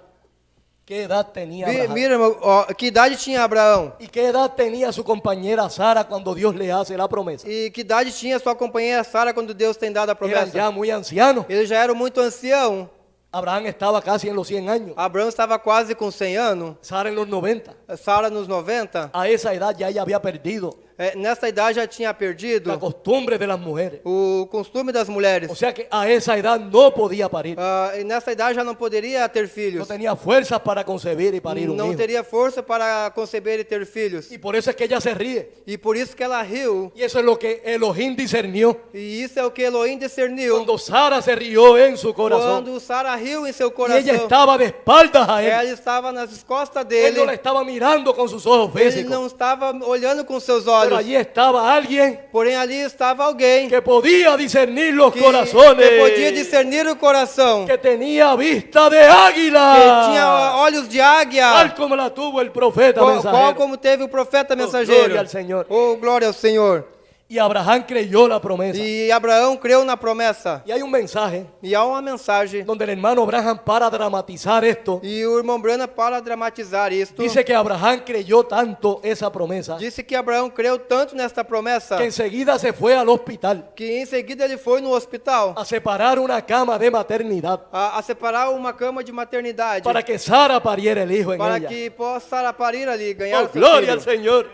¿Qué edad tenía Abraham? Mira, irmão, ó, que idade tinha Abraão? ¿Y qué edad tenía su compañera Sara cuando Dios le hace la promesa? E que idade tinha sua companheira Sara quando Deus tem dado a Eran promessa? ya muy ancianos. Eles já eram muito ancião. Abraham estaba casi en los 100 años. Abraão estava quase com 100 anos. Sara en los 90. Sara nos 90. A esa edad ya ella había perdido Nessa idade já tinha perdido la costumbre de las mujeres. o costume das mulheres. O sea que a esa edad no podía parir. E nessa idade já não poderia ter No filhos. tenía fuerzas para concebir y parir un Não hijo. teria força para conceber e ter filhos. Y por eso es que ella se ríe. E por isso que ela riu. Y eso es lo que Elohim discernió. E isso é o que Elohim discerniu. Cuando Sara se rió en su corazón. Quando Sara riu em seu Y ella coração. estaba de espaldas a Ela él. estava nas costas Él no la dele. estaba mirando con sus ojos Ele físicos. não estava olhando com seus Pero olhos. allí estaba alguien Porém ali estava alguém que podía discernir los que corazones. podia discernir o coração. Que tenía vista de Que águila. tinha olhos de águia. Tal como la tuvo el profeta Qual mensajero. como teve o profeta glória mensageiro. ao Senhor. Oh, glória ao Senhor. Y Abraham creyó la promesa. E Abraão creu na promessa. Y hay un mensaje E há uma mensagem. donde el hermano Abraham, para dramatizar esto, E o irmão Brana, para dramatizar isto, dice que Abraham creyó tanto esa promesa disse que Abraão creu tanto nesta promessa que enseguida se fue al hospital que em seguida ele foi no hospital a separar una cama de maternidad a separar uma cama de maternidade para que Sara pariera el hijo en para ella. que possa parir ali, ganhar Oh, seu gloria al filho. Señor.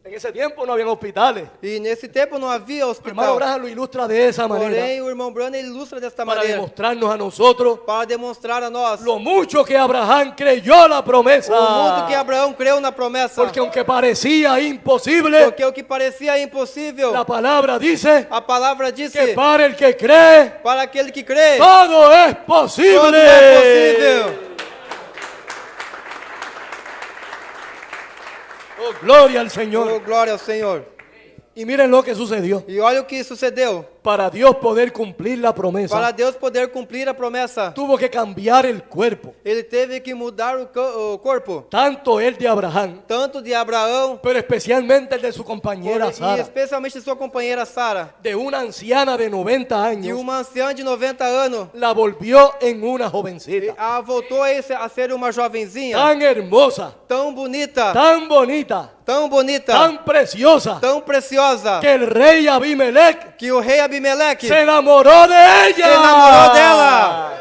En ese tiempo no habían hospitales. E nesse tempo não havia El hermano hospital. Abraham lo ilustra de esa manera Porém, o irmão Brana ele ilustra desta para maneira demostrarnos a nosotros para demonstrar a nós lo mucho que Abraham creyó la promesa. o mundo que Abraão creu na promessa. Porque aunque parecía imposible, Porque o que parecia impossível, la palabra dice a palavra que disse, para el que cree, para aquele que crê, todo es tudo posible. é possível. Oh, gloria al Oh, Señor. glória ao Senhor. Y miren lo que sucedió. E olha o que sucedeu. Para Dios poder cumplir la promesa, Para Deus poder cumprir a promessa, tuvo que cambiar el cuerpo. ele teve que mudar o corpo, Tanto el de Abraham, tanto de Abraão, pero especialmente el de su compañera e Sara, especialmente de sua companheira Sara, de una anciana de 90 de años, uma anciã de 90 anos, la volvió en una e jovencita. voltou a ser uma jovenzinha, Tan hermosa, tão bonita, tan bonita, tão bonita, tan preciosa, tão preciosa, que el rey Abimelech que o rei Abimeleque se enamoró de ella. se enamorou dela.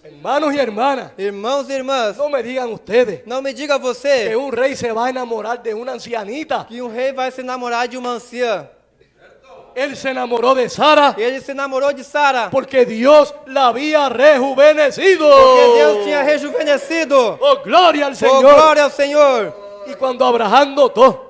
Hermanos y hermanas, Irmãos e irmãs, no me digan ustedes não me diga que você un rey se va a enamorar de una ancianita. que um rei vai se namorar de uma anciã. Él se enamoró de Sara Ele se namorou de Sara, porque Dios la había rejuvenecido. porque Deus tinha rejuvenescido. Oh, gloria al Oh, Señor. glória ao Senhor. Y cuando Abraham notó,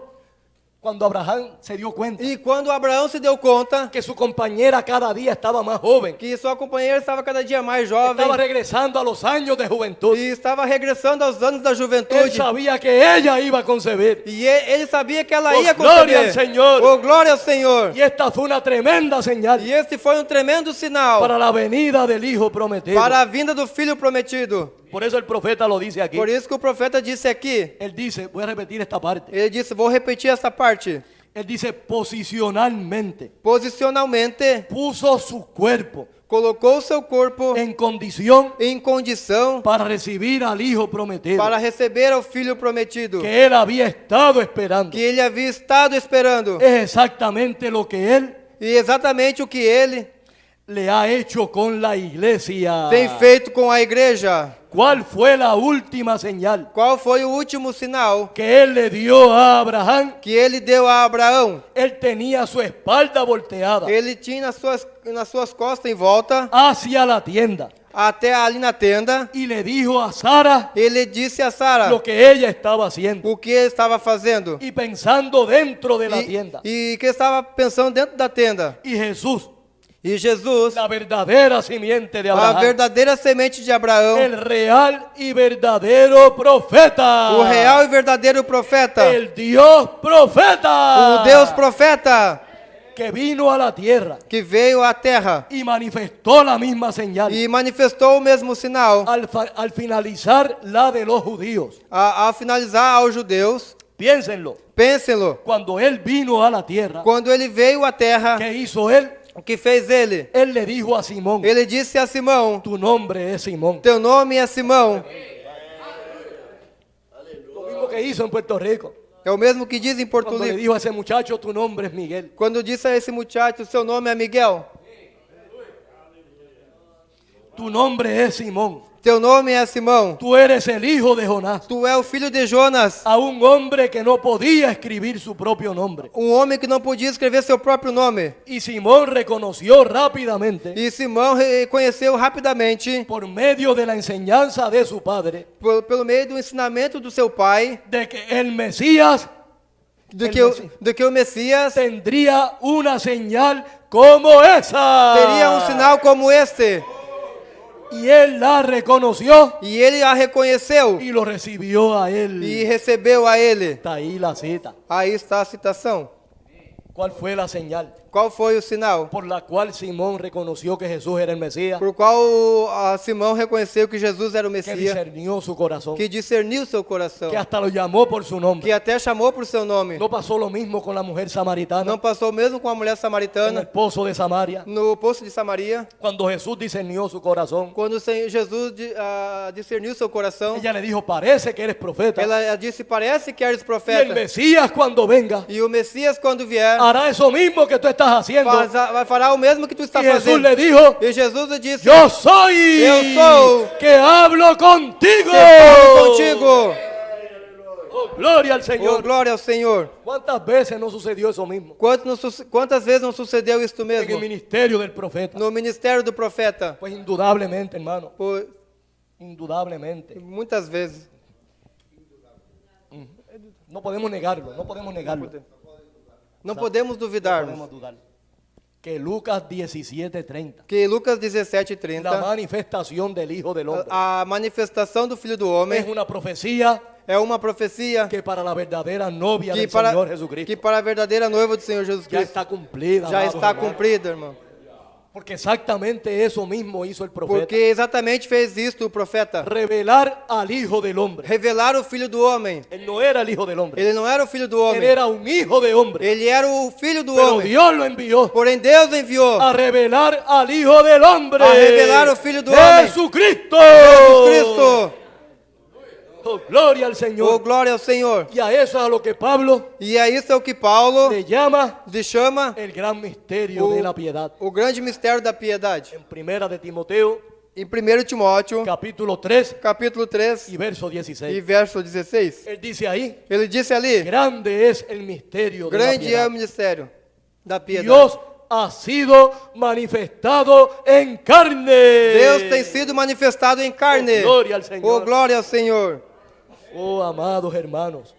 cuando Abraham se dio cuenta E quando Abraão se deu conta que su compañera cada día estaba más joven, que sua companheira estava cada dia mais jovem estaba regresando a los años de juventud, e estava regressando aos anos da él juventude, sabía que ella iba a concebir. e ele sabia que ela Oh, ia glória ao conceber. Senhor. Oh, glória ao Senhor. Y esta fue una tremenda señal E este foi um tremendo sinal para la venida del Hijo prometido. para a vinda do Filho prometido. Por eso el profeta lo dice aquí. Por isso que o profeta disse aqui, Él dice, voy a repetir esta parte. ele disse, vou repetir essa parte, Él dice, posicionalmente posicionalmente, puso su cuerpo colocou seu corpo en condición em condição para recibir al Hijo prometido para receber ao Filho prometido, que él había estado esperando. que ele havia estado esperando. Es exactamente lo que él E exatamente o que ele le ha hecho con la iglesia. tem feito com a igreja. ¿Cuál fue la última señal Qual foi o último sinal que él le dio a Abraham? que ele deu a Abraão? Él tenía su espalda volteada Ele tinha nas suas costas em volta, hacia la tienda até ali na tenda. y le dijo a Sara Ele disse a Sara lo que ella estaba haciendo o que ele estava fazendo y pensando dentro de la tienda. e que estava pensando dentro da tenda. Y Jesús, E Jesus, la verdadera simiente de a Abraham, verdadeira semente de Abraão, el real y verdadero profeta, o real e verdadeiro profeta, el Dios profeta, o Deus profeta, que vino a la tierra que veio à terra y manifestó la misma señal e manifestou o mesmo sinal al finalizar la de los judíos. ao finalizar aos judeus. Piénsenlo, Pensem-lo, cuando él vino a la tierra, quando ele veio à terra, ¿qué hizo él? o que fez ele? Él le dijo a Simón, Ele disse a Simão, tu nombre es Simón. teu nome é Simão. Lo mismo que hizo en Puerto Rico, É o mesmo que diz em Porto cuando le Rico. dijo a ese muchacho, tu nombre es Miguel. Quando disse a esse muchacho, seu nome é Miguel. Tu nombre es Simón. Teu nome é Simão. Tú eres el hijo de Jonás. Tu é o filho de Jonas, A un hombre que no podía escribir su propio nombre. homem que não podia escrever seu próprio nome. Y Simón reconoció rápidamente, E Simão reconheceu rapidamente, por medio de la enseñanza de su padre, pelo meio do ensinamento do seu pai, de que el Mesías do que o Messias tendría una señal como esa. teria sinal como este. Y él la reconoció E ele a reconheceu y lo recibió a él. e recebeu a ele. Está ahí la cita. Aí está a citação. ¿Cuál fue la señal Qual foi o sinal por la cual Simón reconoció que Jesús era el Mesías? por qual Simão reconheceu que Jesus era o Que Messias, discernió su corazón, que discerniu seu coração, que hasta lo llamó por su nombre. que até chamou por seu nome. No pasó lo mismo con la mujer samaritana Não passou mesmo com a mulher en el samaritana pozo de Samaria. no poço de Samaria. Cuando Jesús discernió su corazón, Quando o Senhor Jesus discerniu seu coração, ella le dijo, parece que eres profeta. ela disse: parece que eres Y el profeta. Mesías cuando venga E o Messias, quando vier, hará eso mismo que tú estás haciendo. fará o mesmo que tu está Y Jesús fazendo. le dijo, E Jesus lhe disse: yo soy Eu sou que hablo contigo. que falo contigo. Oh, gloria al Oh, Señor. glória ao Senhor. ¿Cuántas veces no sucedió eso mismo Quantas vezes não sucedeu isto en el mesmo ministerio del profeta? no ministério do profeta? Pues indudablemente, hermano, Por, indudablemente. muitas vezes. No podemos negarlo, no podemos negarlo. Não podemos No duvidar podemos dudar. Que Lucas 17:30, que Lucas la 17:30, manifestación del Hijo del Hombre, a manifestação do Filho do es Homem una profecía é uma profecia que para la verdadera novia que del Señor para, Jesucristo que para a verdadeira noiva do Senhor Jesus ya Cristo está cumplida. já amados está hermanos. cumprida, irmão. Porque exactamente eso mismo hizo el profeta. Porque exatamente fez isto o profeta. Revelar al Hijo del Hombre. Revelar o Filho do Homem. Él no era el Hijo del Hombre. Ele não era o Filho do Él Homem. era un hijo de hombre. Ele era o Filho do Pero Homem. Dios lo envió Porém Deus enviou a revelar al Hijo del Hombre. A revelar o Filho do Homem. Jesucristo. Jesus Cristo. Oh, gloria al Oh, Señor. glória ao Senhor. Y a eso es a lo que Pablo E é isso o que Paulo le llama lhe chama el gran misterio de la piedad. o grande mistério da piedade. En primera de Timoteo, Em 1 Timóteo, capítulo 3 capítulo 3 y verso e 16. verso 16, Él dice ahí, ele disse ali: grande es el misterio de la grande é piedad. o mistério da piedade. Dios ha sido manifestado en carne. Deus tem sido manifestado em carne. Oh, glória ao Senhor. Oh, glória ao Senhor. Oh, amados hermanos,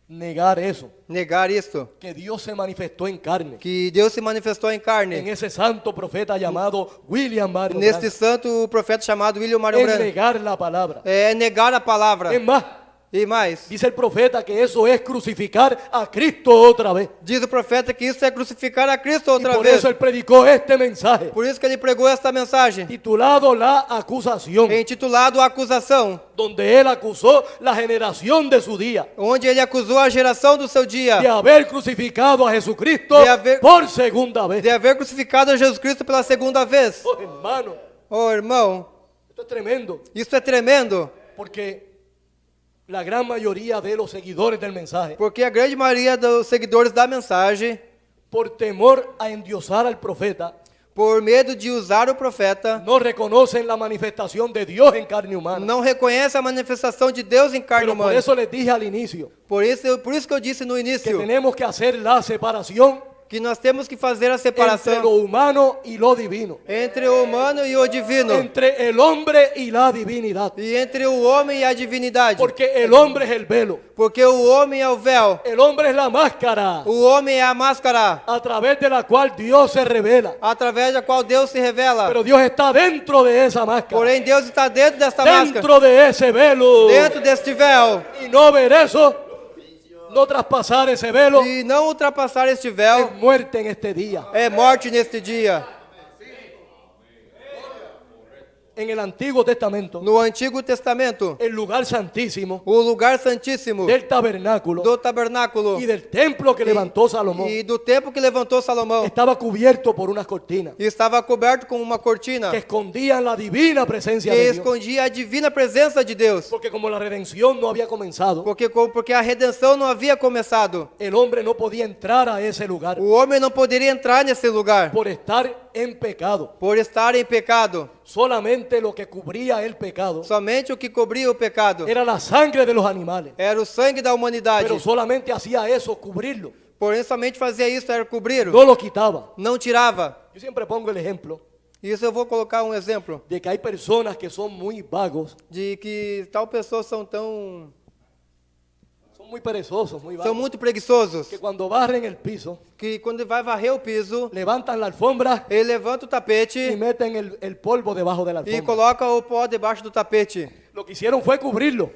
negar eso, Negar isto, que Dios se manifestó en carne, que Deus se manifestou em en carne, ese santo profeta llamado William Marion neste Branham, santo profeta chamado William Marion es Branham, negar la palabra. é negar a palavra. Es más, E mais, dice el profeta que eso es crucificar a Cristo otra vez. diz o profeta que isso é crucificar a Cristo Y outra por vez. eso él predicó este mensaje Por isso que ele pregou esta mensagem, titulado La Acusación, intitulado Acusação, donde él acusó la generación de su día onde ele acusou a geração do seu dia de haber crucificado a Jesucristo De haber- por segunda vez. de haver crucificado a Jesus Cristo pela segunda vez. Oh, hermano, Oh, irmão, esto es tremendo, isso é tremendo, porque la gran mayoría de los seguidores del mensaje, porque a grande maioria dos seguidores da mensagem, por temor a endiosar al profeta, por medo de usar o profeta, no reconocen la manifestación de Dios en carne humana. não reconhece a manifestação de Deus em carne Pero por humana. eso les dije al inicio Por isso que eu disse no que início tenemos que hacer la separación que nós temos que fazer a entre lo separação humano y lo divino, entre o humano e o divino, entre el hombre y la divinidad, e entre o homem e a divindade, porque el hombre es el velo, porque o homem é o véu, el hombre es la máscara o homem é a máscara, a través de la cual Dios se revela, através da qual Deus se revela. pero Dios está dentro de esa máscara, Porém, Deus está dentro desta máscara, dentro de ese velo, dentro deste véu, y no ver eso, no traspasar ese velo, e não ultrapassar este véu es muerte en este día. é morte neste dia. En el Antiguo Testamento, no Antigo Testamento, el lugar santísimo o lugar santíssimo del tabernáculo do tabernáculo y del templo que levantó Salomón e do templo que levantou Salomão, estaba cubierto por unas cortinas e estava coberto com uma cortina que escondían la divina presencia que de Dios. escondia a divina presença de Deus. Porque como la redención no había comenzado, Porque a redenção não havia começado. el hombre no podía entrar a ese lugar O homem não poderia entrar nesse lugar por estar en pecado. por estar em pecado. Solamente lo que cubría el pecado Somente o que cobria o pecado era la sangre de los animales. era o sangue da humanidade. Pero solamente hacía eso, cubrirlo. Porém, somente fazia isso, era cobrir. No lo quitaba. Não tirava. Yo siempre pongo el ejemplo Isso eu vou colocar um exemplo de que hay personas que son muy vagos, de que tal pessoas são muy perezosos, muy são vagos, muito preguiçosos, que cuando barren el piso, que quando vai varrer o piso, levantan la alfombra ele levanta o y tapete meten el polvo debajo de la e alfombra. coloca o pó debaixo do tapete. Lo que hicieron fue cubrirlo,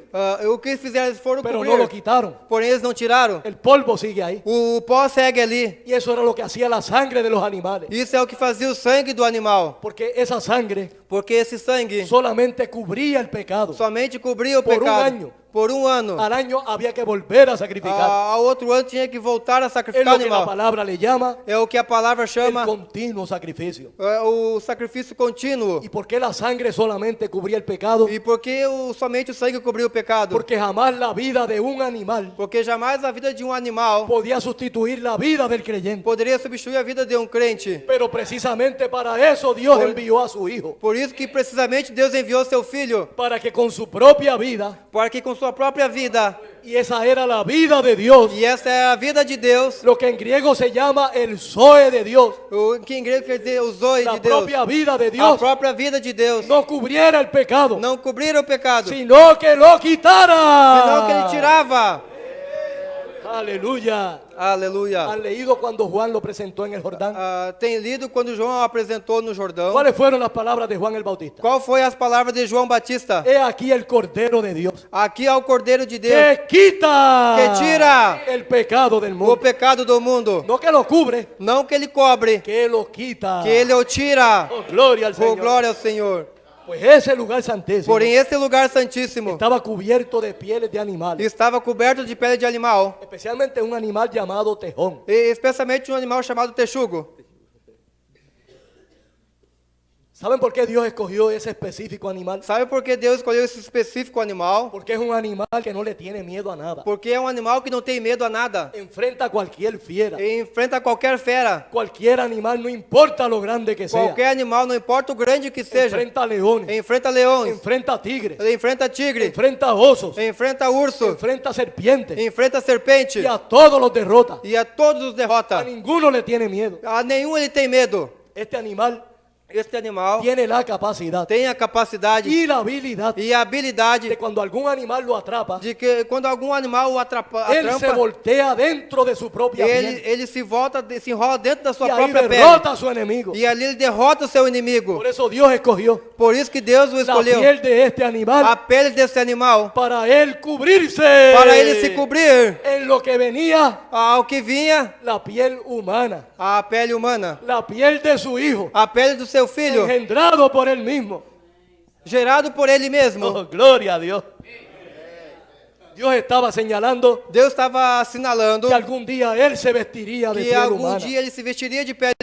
O que eles fizeram, eles foram pero cobrir, no lo quitaron. porém eles não tiraram. El polvo sigue ahí. O pó segue ali. Y eso era lo que hacía la sangre de los animales. Isso é o que fazia o sangue do animal, Porque esa sangre porque esse sangue solamente cubría el pecado. somente cobria o Por pecado. año. Por um ano. Al año había que volver a sacrificar. Ao outro ano tinha que voltar a Es sacrificar lo que la animal. palabra le llama É o que a palavra el chama continuo sacrificio. o sacrifício contínuo. ¿Y por qué la sangre solamente cubría el pecado? E por que somente o sangue cobriu o pecado? Porque jamás la vida de un animal Porque jamais a vida de um animal podía sustituir la vida del creyente. poderia substituir a vida de um crente. Pero precisamente para eso Dios envió a su Hijo. Por isso que precisamente Deus enviou seu Filho, Para que con su propia vida, para que com sua própria vida, y esa era la vida de Dios, e essa é a vida de Deus, lo que en griego se llama el Zoe de Dios, o que em grego quer dizer o zoe la de Deus, propia vida de a Dios, própria vida de Deus, no cubriera el pecado, não cobrir o pecado, sino que lo quitara. senão que ele tirava. Aleluya. Aleluia. ¿Han leído cuando Juan lo presentó en el Jordán? Tem lido quando João apresentou no Jordão. ¿Cuáles fueron las palabras de Juan el Bautista? Qual foi as palavras de João Batista? He aquí el Cordero de Dios Aqui é o Cordeiro de Deus que quita que tira el pecado del o mundo. pecado do mundo. No que lo cubre, Não que ele cobre, que lo quita. que ele o tira. Oh, gloria al Oh, Señor. glória ao Senhor. Pues ese lugar santísimo Porém, esse lugar santíssimo estaba cubierto de pieles de animales, estava coberto de pele de animal, especialmente un animal llamado tejón. e especialmente um animal chamado texugo. ¿Saben por qué Dios escogió ese específico animal? Sabe por que Deus escolheu esse específico animal? Porque es un animal que no le tiene miedo a nada. Porque é um animal que não tem medo a nada. Enfrenta a cualquier fiera. E enfrenta qualquer fera. Cualquier animal, no importa lo grande que sea. Qualquer animal, não importa o grande que seja. Enfrenta leones, Enfrenta leões. enfrenta tigres, Ele enfrenta tigre. enfrenta osos, Enfrenta urso. enfrenta serpientes Enfrenta serpente. y a todos los derrota. E a todos os A derrota. ninguno le tiene miedo. A nenhum ele tem medo. Este animal Este animal tiene la capacidad tem a capacidade y la habilidad e a habilidade de cuando algún animal lo atrapa, de que quando algum animal o él se atrampa, voltea dentro de su propia piel ele se volta, se enrola dentro da y sua ahí própria pele. derrota a su enemigo. E ali ele derrota o seu inimigo. Por eso Dios escogió Por isso que Deus o la escolheu. piel de este animal A pele desse animal para él cubrirse, para ele se cubrir en lo que venía ao que vinha la piel humana, a pele humana, la piel de su hijo, a pele do seu filho, engendrado por él mismo. gerado por ele mesmo. Oh, gloria a Dios. Dios estaba señalando Deus estava assinalando que algún día él se vestiría de que piel algum humana. dia ele se vestiria de pele,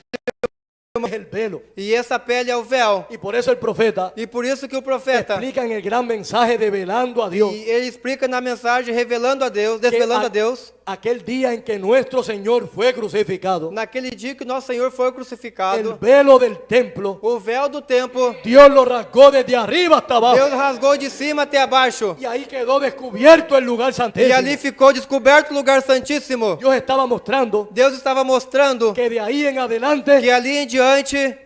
Es el velo. e essa pele é o véu. Y por eso el profeta E por isso que o profeta, explica en el gran mensaje de velando a Dios e ele explica na mensagem revelando a Deus, que desvelando a Deus, aquel día en que nuestro Señor fue crucificado, naquele dia que nosso Senhor foi el crucificado, velo del templo, o véu do templo, Dios lo rasgó desde arriba hasta abajo. Deus rasgou de cima até abaixo. Y ahí quedó descubierto el lugar E santísimo. ali ficou descoberto o lugar santíssimo. Dios estaba mostrando Deus estava mostrando que de ahí en adelante que ali em diante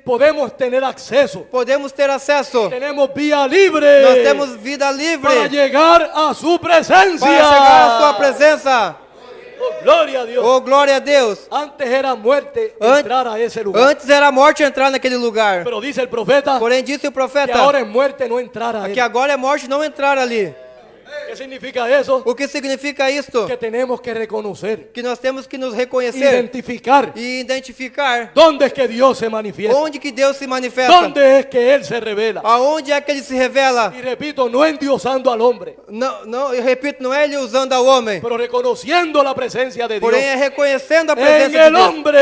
podemos tener acceso. podemos ter acesso. Tenemos vía libre Nós temos vida para livre llegar a su presencia. para chegar à sua presença. Oh, gloria a Dios. Oh, glória a Deus. Antes era muerte An- entrar a ese lugar. Antes era morte entrar naquele lugar. Pero dice el profeta Porém, disse o que profeta ahora es muerte no entrar a que él. agora é morte não entrar ali. ¿Qué significa eso? O que significa isto? Que tenemos que reconocer, Que nós temos que nos reconhecer identificar e identificar dónde es que Dios se manifiesta, onde que Deus se manifesta, dónde es que Él se revela. aonde é que Ele se revela. Y repito, no endiosando al hombre, Não, eu repito, não é Ele usando ao homem, pero reconociendo la presencia de Dios porém é reconhecendo a en presença de el Deus hombre.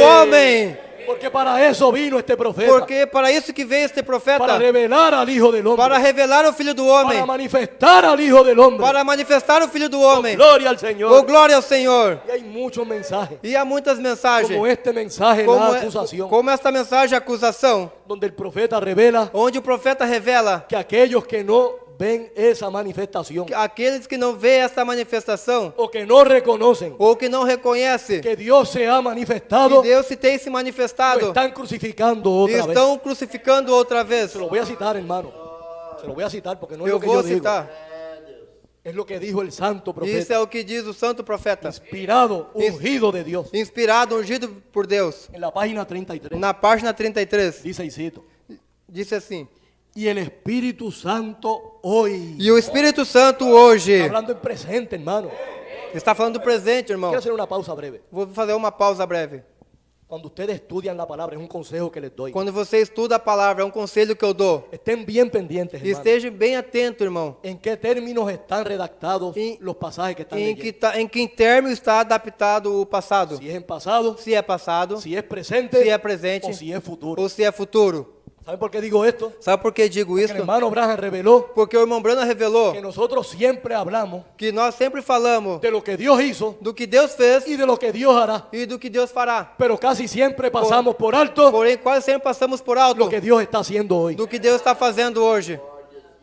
no homem. Porque para eso vino este profeta, Porque para isso que veio este profeta, para revelar al Hijo del hombre, para revelar o Filho do homem, para manifestar al Hijo del hombre. para manifestar o Filho do homem. Gloria al Señor. Oh, glória ao Senhor. Y hay muchos mensajes, E há muitas mensagens, como este mensaje, la acusación, como esta mensagem de acusação, donde el profeta revela onde o profeta revela que aquellos que no ven esa manifestación que aqueles que não veem esta manifestação, o que no reconocen ou que não reconhecem que Dios se ha que manifestado, Deus se tem se lo manifestado, están crucificando otra vez. estão crucificando outra vez. Se lo voy a citar, hermano. Se lo voy a citar porque no es Eu lo que vou yo digo. citar. Es lo que dijo el santo Isso profeta, é o que diz o santo profeta, inspirado, ungido de Dios. inspirado, ungido por Deus. En la página 33 Na página 33, dice y cito: disse assim: y el Espíritu Santo hoy, E o Espírito Santo hoje, hablando en presente, hermano. está falando do presente, irmão. Quiero hacer una pausa breve. Vou fazer uma pausa breve. Cuando ustedes estudian la palabra, es un consejo que les doy. Quando você estuda a palavra, é um conselho que eu dou. Estén bien pendientes, hermano. Esteja bem atento, irmão, ¿En qué términos están redactados Y- los pasajes que están em leyendo? que termo está adaptado o passado. Si es en pasado, Se é passado, si es presente, se é presente o si es futuro. ou se é futuro. ¿Saben por qué digo esto? Sabe por que digo Que isso? el hermano Branham reveló Porque o irmão Branham revelou que nosotros siempre hablamos que nós sempre falamos de lo que Dios hizo do que Deus fez y de lo que Dios hará, e do que Deus fará. pero casi siempre pasamos por alto Porém, quase sempre passamos por alto lo que Dios está haciendo hoy. do que Deus está fazendo hoje.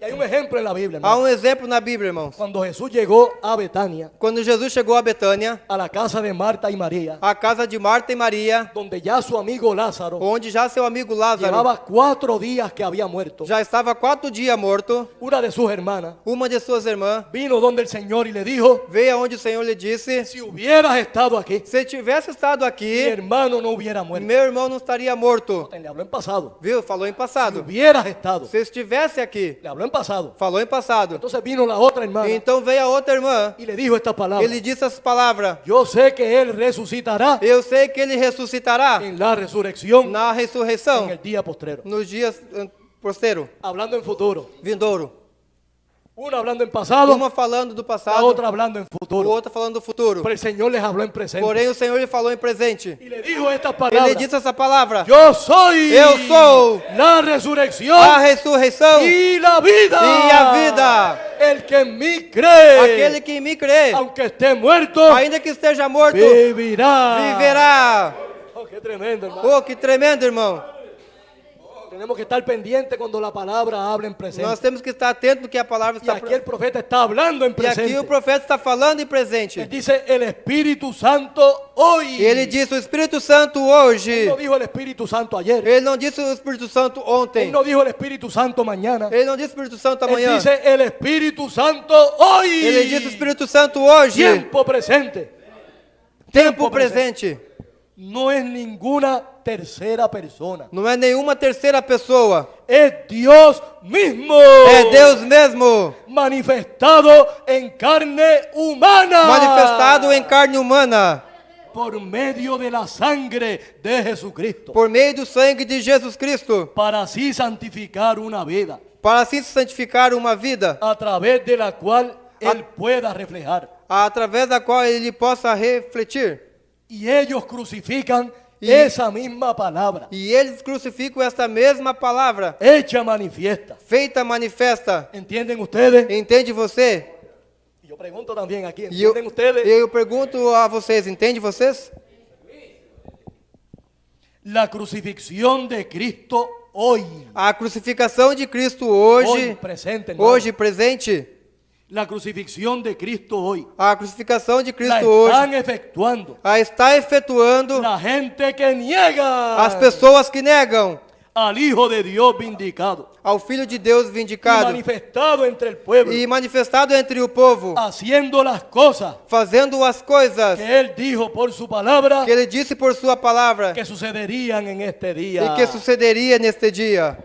Y hay un ejemplo en la Biblia, Há hermano. exemplo na Bíblia, irmãos. Cuando Jesús llegó a Betania, Quando Jesus chegou a Betânia, a la casa de Marta y María, a casa de Marta e Maria, donde ya su amigo Lázaro onde já seu amigo Lázaro llevaba 4 días que había muerto, já estava 4 dias morto, una de sus hermanas uma de suas irmãs vino donde el Señor y le dijo: veio aonde o Senhor lhe disse: si hubieras estado aquí, se tivesse estado mi aqui, hermano no hubiera muerto. meu irmão não estaria morto. Le habló en pasado. Viu? Falou em Si passado. hubieras estado, Se estivesse aqui, le habló en pasado. falou em passado. Entonces vino la otra hermana Então veio a outra irmã, y le dijo estas palabras: ele disse as palavras: yo sé que Él resucitará eu sei que ele ressuscitará en la resurrección na en ressurreição, el día postrero. nos dias posteiro, Hablando en futuro. vindouro. Una hablando en pasado, Uma falando do la passado, otra hablando en o futuro. outra falando do futuro. Pero el Señor les habló en presente. Porém, o Senhor lhe falou em presente. Y le dijo estas Ele palabras: disse essa palavra: yo soy Eu sou la resurrección a ressurreição y la vida. e a vida. El que en mí cree, Aquele que em mim crê, aunque esté muerto, ainda que esteja morto, vivirá. viverá. Oh, qué tremendo, hermano. Oh, que tremendo, irmão. Tenemos que estar pendientes cuando la palabra habla en presente. Nós temos que estar atentos no que a palavra Y está aquí el profeta está hablando en E aqui presente. o profeta está falando em Él presente. dice el Espíritu Santo hoy. E ele disse o Espírito Santo hoje. Él no dijo el Espíritu Santo ayer. Ele não disse o Espírito Santo Él ontem. no dijo el Espíritu Santo mañana. Ele não disse o Espírito Santo Él amanhã. dice el Espíritu Santo hoy. Ele disse o Espírito Santo hoje. Tiempo presente. Tempo presente. No es ninguna tercera persona. Não é nenhuma terceira pessoa. Es Dios mismo. É Deus mesmo. Manifestado en carne humana. Manifestado em carne humana. Por medio de la sangre de Jesucristo. Por meio do sangue de Jesus Cristo. Para así santificar una vida. Para assim santificar uma vida. A través de la cual Él pueda reflejar. Através da qual ele possa refletir. Y ellos crucifican Y- esa misma palabra. E eles crucificam esta mesma palavra. Hecha manifiesta. Feita manifesta. ¿Entienden ustedes? Entende você? Y yo pregunto también aquí, E eu, ¿entienden ustedes? eu pergunto a vocês, entende vocês? La crucifixión de Cristo hoy. A crucificação de Cristo Hoy hoje, presente, hermano. hoje presente. La crucifixión de Cristo hoy. A crucificação de La Cristo hoje están efectuando a está efetuando la gente que niega as pessoas que negam al Hijo de Dios vindicado ao Filho de Deus y vindicado manifestado entre el pueblo, e manifestado entre o povo, haciendo las cosas fazendo as coisas que Él dijo por su palabra que ele disse por sua palavra que sucederían en este día. e que sucederia neste dia.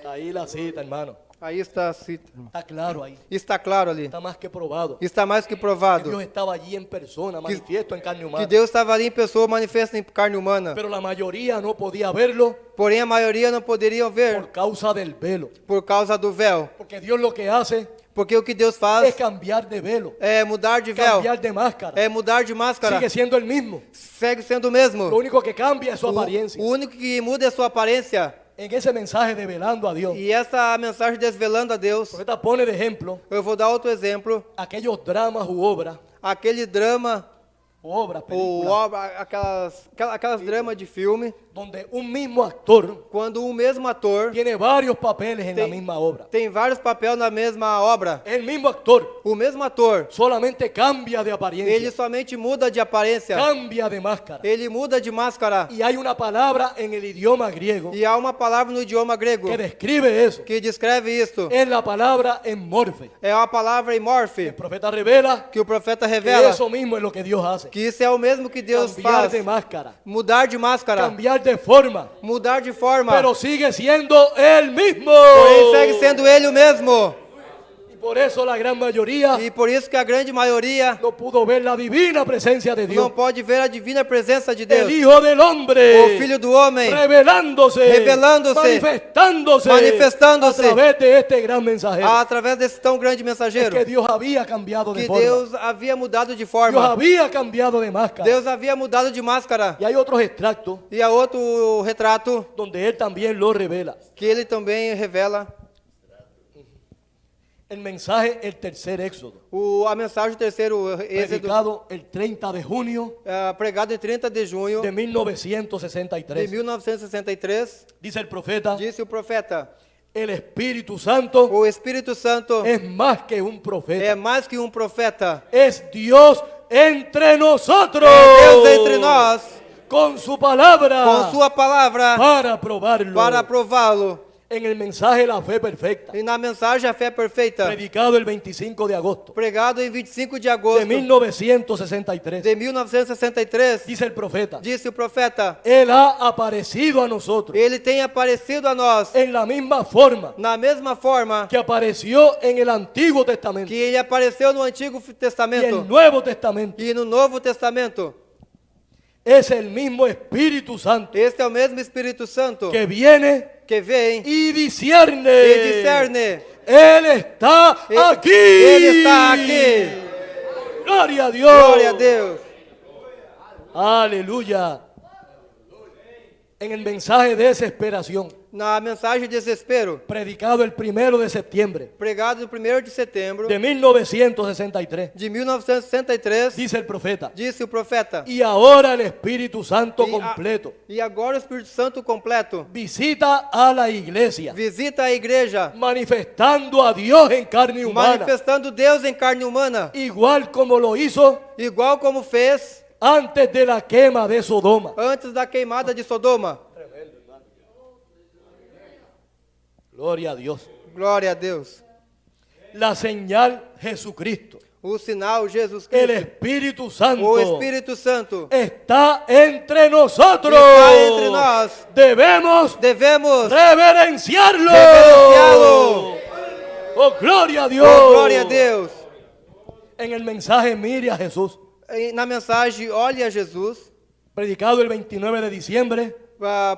Ahí la cita, hermano. Aí está a cita, irmão. Está claro ahí. Está claro ali. Está más que probado. Está mais que Que provado. Dios estaba allí en persona, manifiesto en carne Que humana. Deus estava ali em pessoa, manifesta em carne humana. Pero la mayoría no podía verlo Porém, a maioria não poderiam ver por causa del velo. por causa do véu. Porque Dios lo que hace Porque o que Deus es faz cambiar de velo, é mudar de véu, cambiar de máscara. é mudar de máscara. Sigue siendo el mismo. Segue sendo o mesmo. Lo único que cambia es su O apariencia. único que muda é a sua aparência. En ese mensaje de velando a Dios, E essa mensagem desvelando a Deus, el profeta pone de ejemplo eu vou dar outro exemplo. aquellos dramas u obras, Aquele drama, ou películas, obra, aquelas dramas de filme, donde un mismo actor quando o mesmo ator tiene varios papeles en la tem, misma obra. tem vários papéis na mesma obra. El mismo actor O mesmo ator, solamente cambia de ele apariencia, somente muda de aparência. cambia de máscara. Ele muda de máscara. Y hay una palabra en el idioma griego E há uma palavra no idioma grego que describe eso. que descreve isto. Es la palabra emorfe. É uma palavra imorfe El profeta revela que o profeta que revela eso mismo es lo que Dios hace. que isso é o mesmo que Deus Cambiar faz. de máscara, Mudar de máscara, cambiar de forma, mudar de forma. pero sigue siendo el mismo. Porém segue sendo ele o mesmo. Y por eso la gran mayoría E por isso que a grande maioria no pudo ver la divina presencia de Dios. não pode ver a divina presença de El Deus. Hijo del Hombre, O Filho do Homem revelándose, manifestándose manifestándose a través de este gran mensajero. através desse tão grande Es mensageiro. que Dios había cambiado de Que forma. Deus havia mudado de Dios forma. había cambiado de máscara. Deus havia mudado de máscara. Y hay otros extractos E há outro retrato donde Él también lo revela. que ele também revela. El mensaje, el tercer éxodo, A mensagem do terceiro êxodo, predicado el 30 de junio pregado em 30 de junho de de 1963. 1963, Dice el profeta, disse o profeta: el Espíritu Santo o Espírito Santo es más que un é profeta. mais que um profeta. Es Dios entre nosotros. É Deus entre nós, Con su palabra. com sua palavra, Para probarlo. para aprová-lo. En el mensaje La Fe Perfecta, E na mensagem A Fé Perfeita, predicado el 25 de agosto pregado em 25 de de agosto 1963. de 1963, Dice el profeta, disse o profeta: Él ha aparecido a nosotros ele tem aparecido a nós en la misma forma na mesma forma que apareció en el Antiguo Testamento que ele apareceu no Antigo y el Testamento Nuevo Testamento. e no Novo Testamento. Es el mismo Espíritu Santo Este é o mesmo Espírito Santo que viene que vem y discierne. e discerne. Él está aquí. Ele está aqui. Gloria a Dios. Glória a Deus. Aleluya. En el mensaje de desesperación, Na mensagem de desespero, predicado el 1 de septiembre pregado no 1º de setembro de 1963, de 1963, dice el profeta, disse o profeta: y ahora el Espíritu Santo E completo e agora o Espírito Santo completo visita a la iglesia, visita a igreja, manifestando a Dios en carne humana, manifestando Deus em carne humana, igual como lo hizo igual como fez antes de la quema de Sodoma. antes da queimada de Sodoma. Gloria a Dios. Glória a Deus. La señal Jesucristo, O sinal Jesus el Cristo, Espíritu Santo, o Espírito Santo, está entre nosotros. está entre nós. Debemos Devemos reverenciarlo. reverenciá-lo. Oh, gloria a Dios. Oh, glória a Deus. En el mensaje Mire a Jesús, Na mensagem Olhe a Jesus, predicado el 29 de diciembre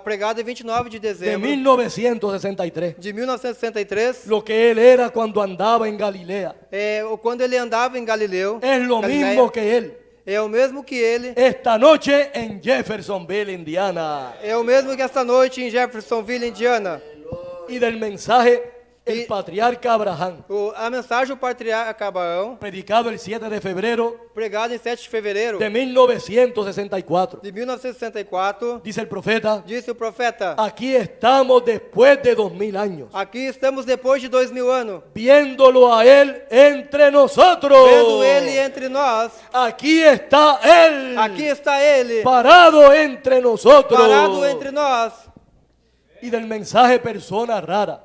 pregado em 29 de de dezembro 1963, de 1963, lo que él era cuando andaba en Galilea, quando ele andava em Galileu, es lo Galileia, mismo que él é o mesmo que ele, esta noche en Jeffersonville, Indiana. é o mesmo que esta noite em Jeffersonville, Indiana. Y del mensaje el Y- patriarca Abraham, A mensagem do patriarca Abraão, predicado el 7 de febrero pregado em 7 de fevereiro de 1964, de 1964, dice el profeta, disse o profeta: aquí estamos después de 2000 años, aqui estamos depois de 2000 anos, viéndolo a él entre nosotros. vendo ele entre nós. Aquí está él, Aqui está ele, parado entre nosotros. parado entre nós. Y del mensaje persona rara,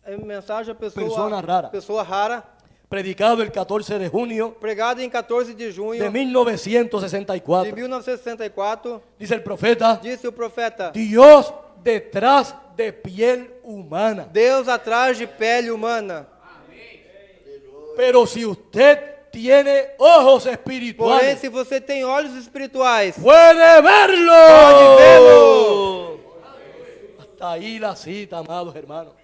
É mensagem a Persona rara. pessoa rara, predicado el 14 de junio pregado em 14 de junho de de 1964, 1964, dice el profeta, disse o profeta: Dios detrás de piel humana. Deus atrás de pele humana. Pero si usted tiene ojos Porém, espirituales, se você tem olhos espirituais, puede verlo. Pode verlo. Hasta ahí la cita, amados hermanos.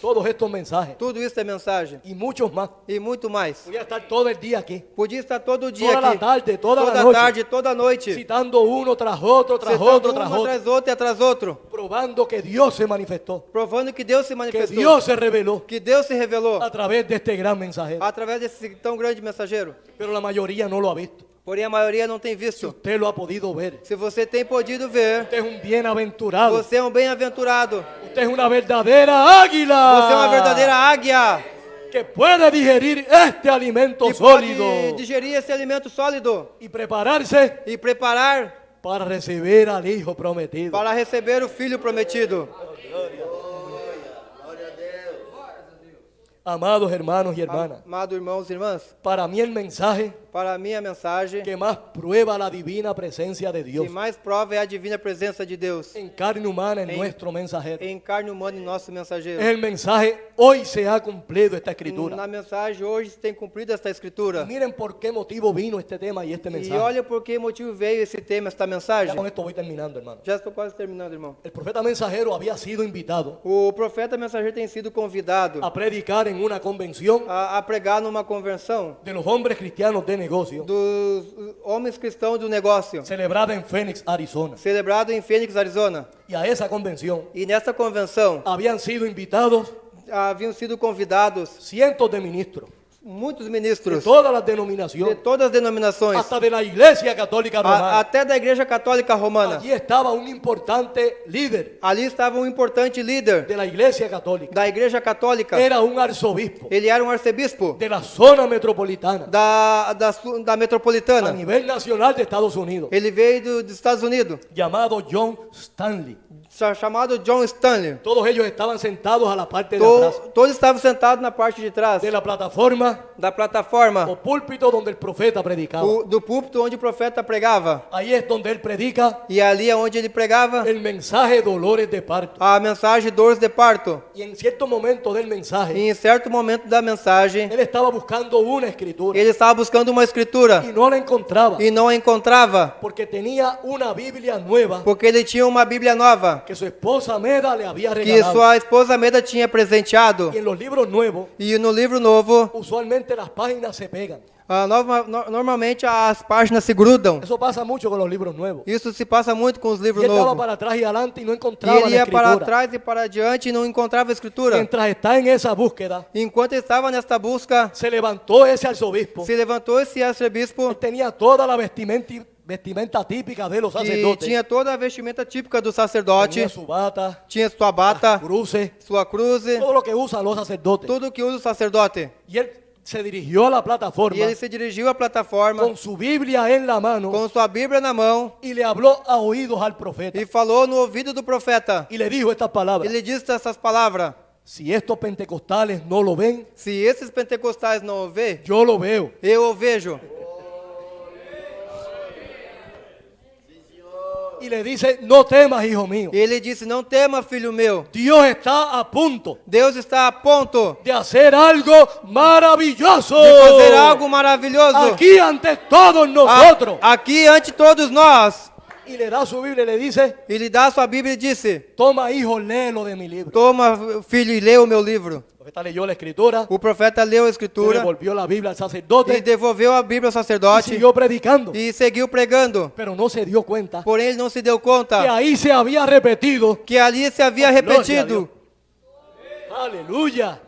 Todos estos mensajes tudo isso é mensagem. y muchos más. E muito mais. Voy a estar todo el día aquí, Podia estar todo dia toda la aqui, tarde, toda la toda noche, tarde, toda noite, citando uno tras otro, tras citando otro, tras uma otro, atrás outro e atrás outro, probando que Dios se manifestó, provando que Deus se que manifestou, Dios se reveló que Deus se revelou a través de este gran mensajero. através desse tão grande mensageiro. Pero la mayoría no lo ha visto. Porém, a maioria não tem Si visto. usted lo ha podido ver, Se você tem podido ver, usted es un bienaventurado. você é um bem-aventurado. Usted es una verdadera águila. Você é uma verdadeira águia que puede digerir este alimento que sólido pode digerir esse alimento sólido y prepararse e preparar para recibir al Hijo prometido. para receber o Filho prometido. Amados hermanos y hermanas, Amados irmãos e irmãs, para mí el mensaje para mim a mensagem que más prueba la divina presencia de que Dios mais prova é a divina presença de Deus en carne humana en En- nuestro mensajero. em carne humana em nosso mensageiro. Es el mensaje, hoy se ha cumplido esta escritura. Na mensagem hoje se tem cumprido esta escritura. Miren por qué motivo vino este tema y este E mensaje. olha por que motivo veio esse tema, esta Ya mensagem. con esto voy terminando, hermano. Já estou quase terminando, irmão. El profeta mensajero había sido invitado O profeta mensageiro tem sido convidado a predicar en una convención a pregar numa convenção de los hombres cristianos de negocio dos homens cristãos do negócio, celebrada en Phoenix, Arizona. celebrado em Phoenix, Arizona. Y a esa convención E nessa convenção habían sido invitados haviam sido convidados cientos de ministros muitos de ministros todas las de denominaciones, todas as denominações, hasta de la Iglesia Católica Romana. até da Igreja Católica Romana. Allí estaba un importante líder Ali estava um importante líder de la Iglesia Católica. da Igreja Católica. Era un arzobispo Ele era um arcebispo de la zona metropolitana da a metropolitana. nivel nacional de Estados Unidos, Ele veio dos Estados Unidos, llamado John Stanley. chamado John Stanley. Todos ellos estaban sentados a la parte de atrás Todos estavam sentados na parte de trás de la plataforma da plataforma o púlpito donde el profeta predicaba. do púlpito onde o profeta pregava. Ahí es donde él predica E ali é onde ele pregava el mensaje dolores de parto. a mensagem dores de parto. Y en cierto momento del mensaje, E em certo momento da mensagem, él estaba buscando una escritura ele estava buscando uma escritura y no la encontraba e não a encontrava, porque tenía una Biblia nueva porque ele tinha uma Bíblia nova que su esposa Meda le había que regalado. sua esposa Meda tinha presenteado. Y en los libros nuevos, E no livro novo, usualmente las páginas se pegan. normalmente as páginas se grudam. Eso pasa mucho con los libros nuevos. Isso se passa muito com os Y livros él estaba novos. para atrás y adelante y no E encontraba ele la ia para escritura. trás e para diante e não encontrava a escritura. Mientras está en esa búsqueda, Enquanto ele estava nesta busca, se levantó ese arzobispo. se levantou esse arcebispo Él tenía toda la vestimenta típica de los que sacerdotes. tinha toda a vestimenta típica do sacerdote, Tenía su bata, tinha sua bata, cruces, sua cruz, todo lo que usan los sacerdotes. tudo que usa o sacerdote. Y él se dirigió a la E plataforma ele se dirigiu à plataforma con su Biblia en la mano com sua Bíblia na mão y le habló a oídos al profeta. e falou no ouvido do profeta. Y le dijo estas palabras: Ele disse essas palavras: si estos pentecostales no lo ven, se esses pentecostais não o vê, yo lo veo. eu o vejo. Y le dice: no temas, hijo mío. E ele disse: não tema, filho meu. Dios está a punto Deus está a ponto de hacer algo maravilloso de fazer algo maravilhoso aquí ante todos nosotros. aqui ante todos nós. Y le da su Biblia y le dice: E lhe dá a sua Bíblia e disse: toma, hijo, léelo de mi libro. toma, filho, e lê o meu livro. El profeta leyó la escritura, O profeta leu a le escritura devolvió la Biblia al e sacerdote devolveu a Bíblia ao y sacerdote siguió predicando. e seguiu pregando. Pero no se dio cuenta Porém, ele não se deu que conta ahí se había repetido, que ali se havia Glória a repetido aleluya,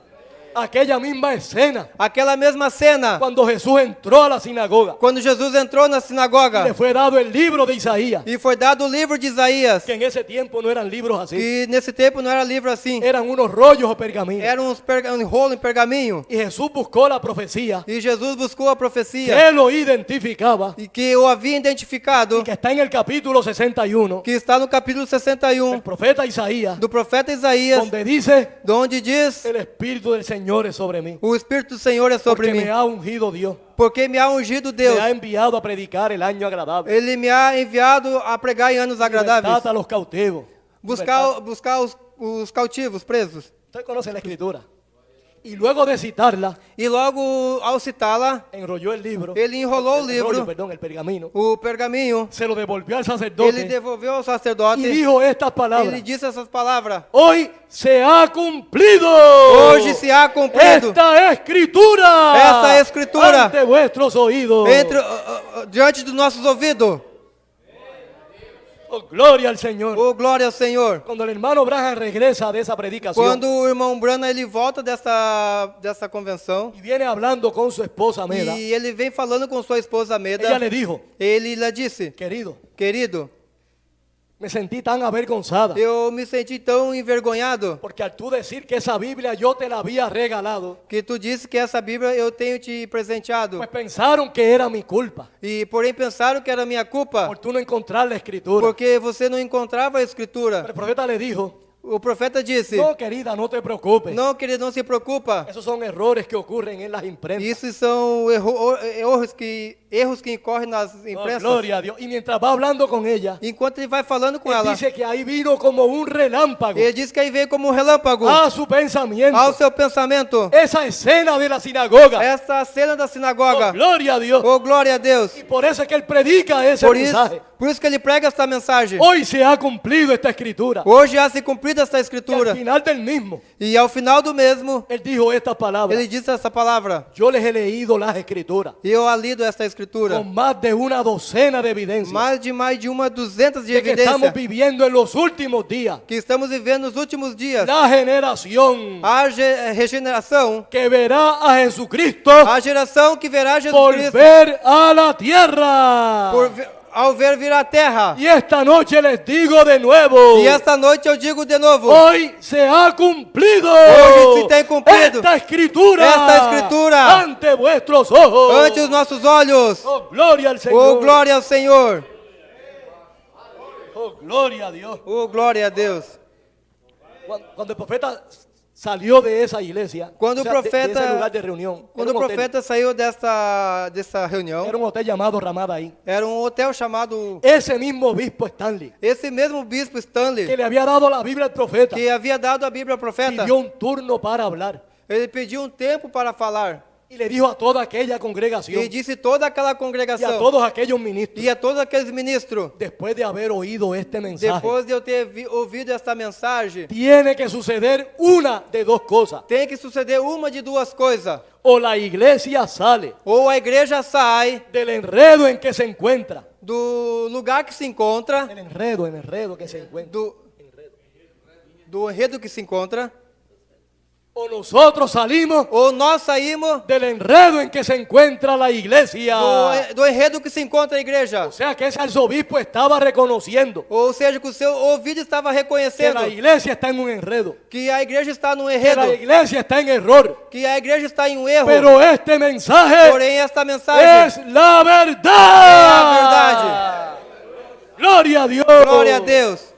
aquella misma escena aquela mesma cena cuando Jesús entró a la sinagoga quando Jesus entrou na y sinagoga le fue dado el libro de Isaías, e foi dado o livro de Isaías, que en ese tiempo no eran libros así, que nesse tempo não era livro assim, eran unos rollos o pergaminos. era um rolo em pergaminho. Y Jesús buscó la profecía E Jesus buscou a que profecia él lo identificaba e que o havia identificado, y que está en el capítulo 61 que está no capítulo 61 del profeta Isaías, do profeta Isaías, donde dice: onde diz: el Espíritu del Señor es sobre mí, o Espírito do Senhor é sobre porque mim, me ha ungido Dios, porque me ha ungido Deus. me ha enviado a predicar el año agradable, Ele me ha enviado a pregar em anos agradáveis, libertad a los cautivos, buscar os cautivos presos. Usted conoce la escritura. Y luego de citarla, E logo, ao citá-la, enrolló el libro. ele enrolou o el livro, rollo, perdón, el pergamino. o pergaminho, Se lo devolvió al ele sacerdote. devolveu ao Y sacerdote, dijo estas ele palabras. disse essas palavras. Hoy se ha cumplido. Hoje se ha cumprido Esta escritura. Esta escritura. Ante vuestros oídos. diante dos nossos ouvidos. Oh, gloria al Señor. Oh, glória ao Senhor. Cuando el hermano Branham regresa de esa predicación Quando o irmão Branham ele volta dessa convenção y viene hablando con su esposa Meda, e ele vem falando com sua esposa Meda, ella le dijo, ele lhe disse: querido, querido, me sentí tan avergonzada eu me senti tão envergonhado porque al tú decir que esa Biblia yo te la había regalado, que tu disse que essa Bíblia eu tenho te presenteado. pues pensaron que era mi culpa E porém pensaram que era minha culpa, por tú no encontrar la escritura. porque você não encontrava a Pero escritura. el profeta le dijo, O profeta disse: no querida, no te preocupes. não, querido, não se preocupa. Esos son errores que ocurren en las imprentas. Isso são erros que incorrem nas Oh, imprensas. gloria a Dios. Y mientras va hablando con ella, Enquanto ele vai falando com él ela, dice que ahí vino como un relámpago ele diz que aí veio como um relâmpago a su pensamiento. ao seu pensamento Esa escena de la sinagoga. essa cena da Oh, sinagoga. gloria a Dios. Oh, glória a Deus. Y por eso es que él predica ese mensaje. Por isso que ele prega esta mensagem. Hoy se ha cumplido esta escritura. Hoje já se cumprida esta Y al escritura. final del mismo, E ao final do mesmo, él dijo estas palabras. ele disse essa palavra. Yo les he leído las escrituras E eu lido esta escritura. con más de una docena de evidencias Mais de uma 200 de de que estamos evidência viviendo en los últimos días. que estamos vivendo nos últimos dias. La generación A regeneração, que verá a Jesucristo a geração que verá Jesus Cristo volver a la tierra. ao ver vir a terra. Y esta noche les digo de nuevo, E esta noite eu digo de novo, hoy se ha cumplido Hoy se tem cumprido esta escritura ante vuestros ojos. ante os nossos olhos. Oh, gloria al Señor. Oh, glória ao Senhor. Oh, gloria a Dios. Oh, glória a Deus. Cuando el profeta salió de esa iglesia, Cuando o sea, el profeta- de ese lugar de reunión, Quando o profeta saiu dessa reunião, era un hotel llamado Ramada ahí. era um hotel chamado, Ese mismo obispo Stanley, esse mesmo bispo que Stanley, le había dado la Biblia al profeta, que havia dado a Bíblia ao profeta, pidió un turno para hablar ele pediu um tempo para falar. y le dijo a toda aquella E congregación disse toda aquela y a congregação todos aquellos ministros, e a todos aqueles ministros, después de haber oído este mensaje, depois de eu ter ouvido esta mensagem, tiene que suceder una de dos cosas. tem que suceder uma de duas coisas. O la iglesia sale Ou a igreja sai del enredo en que se encuentra, do lugar que se encontra, el enredo que se encuentra, do enredo que se encontra, o nosotros salimos ou nós saímos del enredo en que se encuentra la iglesia. do enredo que se encontra a igreja. O sea que ese arzobispo estaba reconociendo Ou seja, que o seu ouvido estava que reconhecendo la iglesia está en un enredo, que a igreja está num que enredo, la iglesia está en error. que a igreja está em um erro. Pero este mensaje Porém, esta mensagem es la verdad. verdad. Gloria a Dios. Glória a Deus.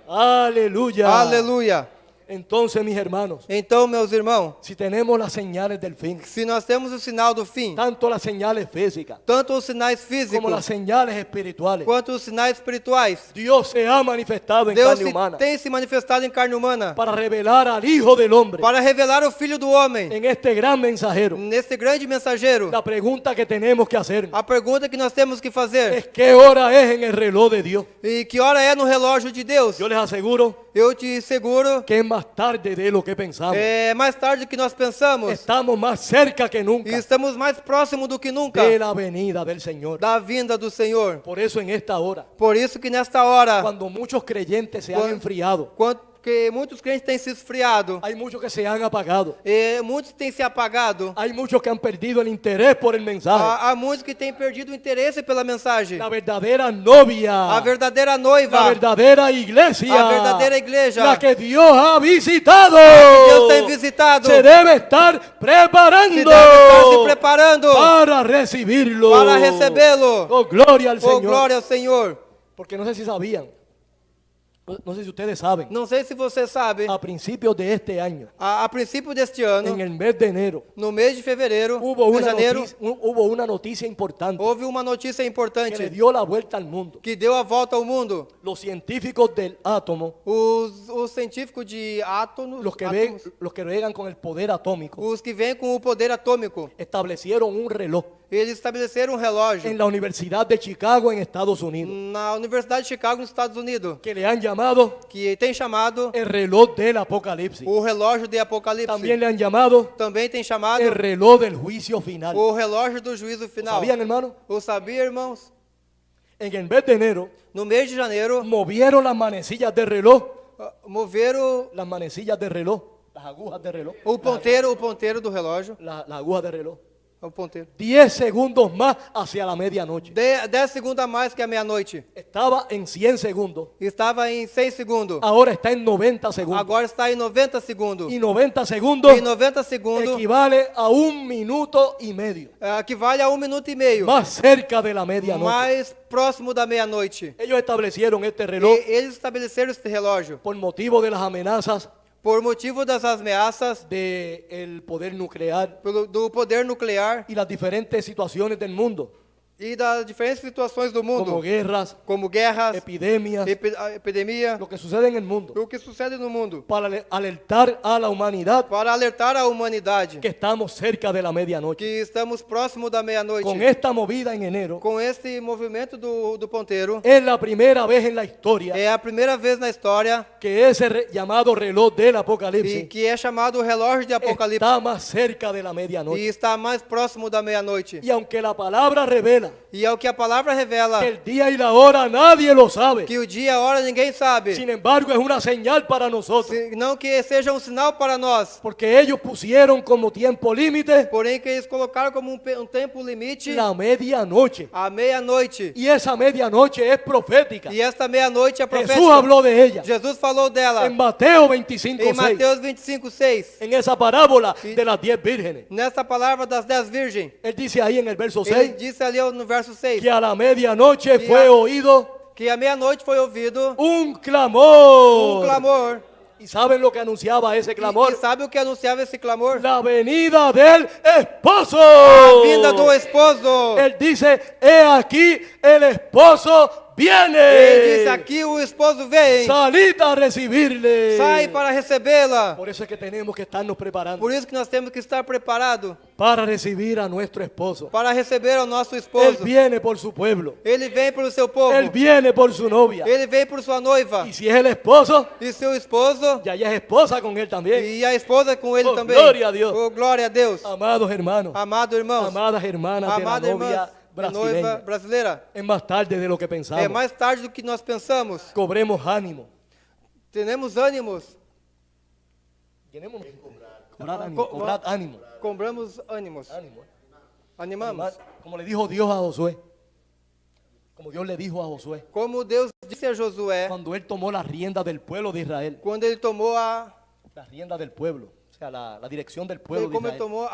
Aleluya. Aleluia. Entonces, mis hermanos, Então, meus irmãos, si tenemos las señales del fin, se nós temos o sinal do fim, tanto las señales físicas tanto os sinais como físicos las señales espirituales, quanto os sinais espirituais, Dios se ha manifestado en Deus carne humana tem se manifestado em carne humana para revelar al Hijo del Hombre para revelar o Filho do Homem, en este gran mensajero. neste grande mensageiro. La pregunta que tenemos que hacer A pergunta que nós temos que fazer es ¿qué hora es en el reloj de Dios? e que hora é no relógio de Deus? Yo les aseguro Eu te seguro, que es más tarde de lo que pensamos. é mais tarde do que nós pensamos Estamos más cerca que e nunca estamos mais próximos do que nunca de la venida del Señor. da vinda do Senhor. Por eso en esta hora, Por isso que nesta hora, cuando muchos creyentes se han Cuando- enfriado, que muitos crentes têm se esfriado, hay muchos que se han apagado, muitos têm se apagado, hay muchos que han perdido el interés por el mensaje. há muitos que têm perdido o interesse pela mensagem. La verdadera novia, A verdadeira la noiva, verdadera iglesia, a verdadeira igreja, la que Dios ha visitado, Deus tem visitado, se debe estar preparando se deve estar se preparando para recibirlo. para recebê-lo. Oh, gloria al Oh, Señor. glória ao Senhor. Porque no sé si sabían No sé si ustedes saben, Não sei se você sabe, a principios de este año, a princípio deste ano, en el mes de enero, no mês de fevereiro, hubo em janeiro, una noticia importante houve uma notícia que le importante dio la vuelta al mundo. que deu a volta ao mundo. Los científicos del átomo, Os científicos de átomos, los que vean con el poder atómico, os que vêm com o poder atômico, establecieron un reloj eles estabeleceram um relógio en la Universidad de Chicago en Estados Unidos, na Universidade de Chicago, nos Estados Unidos, que le han llamado que tem chamado el reloj del apocalipsis. o relógio de Apocalipse. También le han llamado Também tem chamado el reloj del juicio final. o relógio do juízo final. ¿Sabían, hermano? Ou sabia, irmãos? En el mes de enero No mês de janeiro, movieron las manecillas del reloj, moveram las manecillas del reloj, las agujas del reloj, o ponteiro do relógio, la aguja del reloj, o ponteiro. 10 segundos más hacia la medianoche. 10 segundos a mais que a meia-noite. Estaba en 100 segundos, Estava em 100 segundos. ahora está en 90 segundos. Agora está em 90 segundos. Y 90 segundos Em 90 segundos, equivale a 1 minuto y medio, equivale a 1 minuto e meio. más cerca de la medianoche. Mais próximo da meia-noite. Ellos establecieron este reloj Eles estabeleceram este relógio por motivo de las amenazas por motivo das ameaças del poder nuclear do poder nuclear y las diferentes situaciones del mundo, e das diferentes situações do como mundo, guerras, como guerras, epidemias, a epidemia, lo que sucede en el mundo, o que sucede no mundo, para alertar a la humanidad para alertar a humanidade que estamos cerca de la medianoche. que estamos próximo da meia-noite. Con esta movida en enero, Com este movimento do ponteiro, es la primera vez en la historia é a primeira vez na história que ese llamado reloj del e apocalipsis que é chamado o relógio de Apocalipse está más cerca de la e medianoche. está mais próximo da meia-noite. Y aunque la palabra revela E é o que a palavra revela, que el día y la hora nadie lo sabe, que o dia e a hora ninguém sabe, sin embargo es una señal para nosotros, não que seja um sinal para nós, porque ellos pusieron como tiempo límite porém que eles colocaram como um tempo limite la medianoche. a meia-noite. Y esa medianoche es profética. E esta meia-noite é profética. Jesús habló de ella Jesus falou dela en Mateo 25, em 6, Mateus 25:6. en esa parábola de las 10 vírgenes. Nessa palavra das 10 virgens, Él dice ahí en el verso ele 6 disse ali no verso 6 que a la medianoche Y fue a- oído que à meia-noite foi ouvido un clamor. clamor. ¿Y saben lo que anunciaba ese E clamor? sabe o que anunciava esse clamor? La venida del esposo. A vinda do esposo. Él dice, he aquí el esposo viene. Ele disse: aqui o esposo vem. Salid a recibirle. Sai para recebê-la. Por eso es que tenemos que estarnos preparando Por isso que nós temos que estar preparados para recibir a nuestro esposo. para receber o nosso Él esposo. viene por su pueblo. Ele vem pelo seu povo. Él viene por su novia. Ele vem por sua noiva. Y si es el esposo, E seu esposo. ya ella es esposa con él también. E a esposa com ele Oh, também. glória a Deus. Oh, glória a Deus. Amados hermanos, Amado irmãos. amadas hermanas de la Amada irmã novia da noiva brasileña, brasileira. es más tarde de lo que pensamos. É mais tarde do que nós pensamos. Cobremos ánimo. Tenemos ânimos. Cobrar ánimo. Cobrar ánimo. Compramos ânimos. Ánimo. Animamos. Como le dijo Dios a Josué. Como Dios le dijo a Josué. Como Deus disse a Josué, Cuando él tomó las riendas del pueblo de Israel. quando ele tomou Las riendas del pueblo. O sea, la dirección del pueblo de como ele Israel. tomou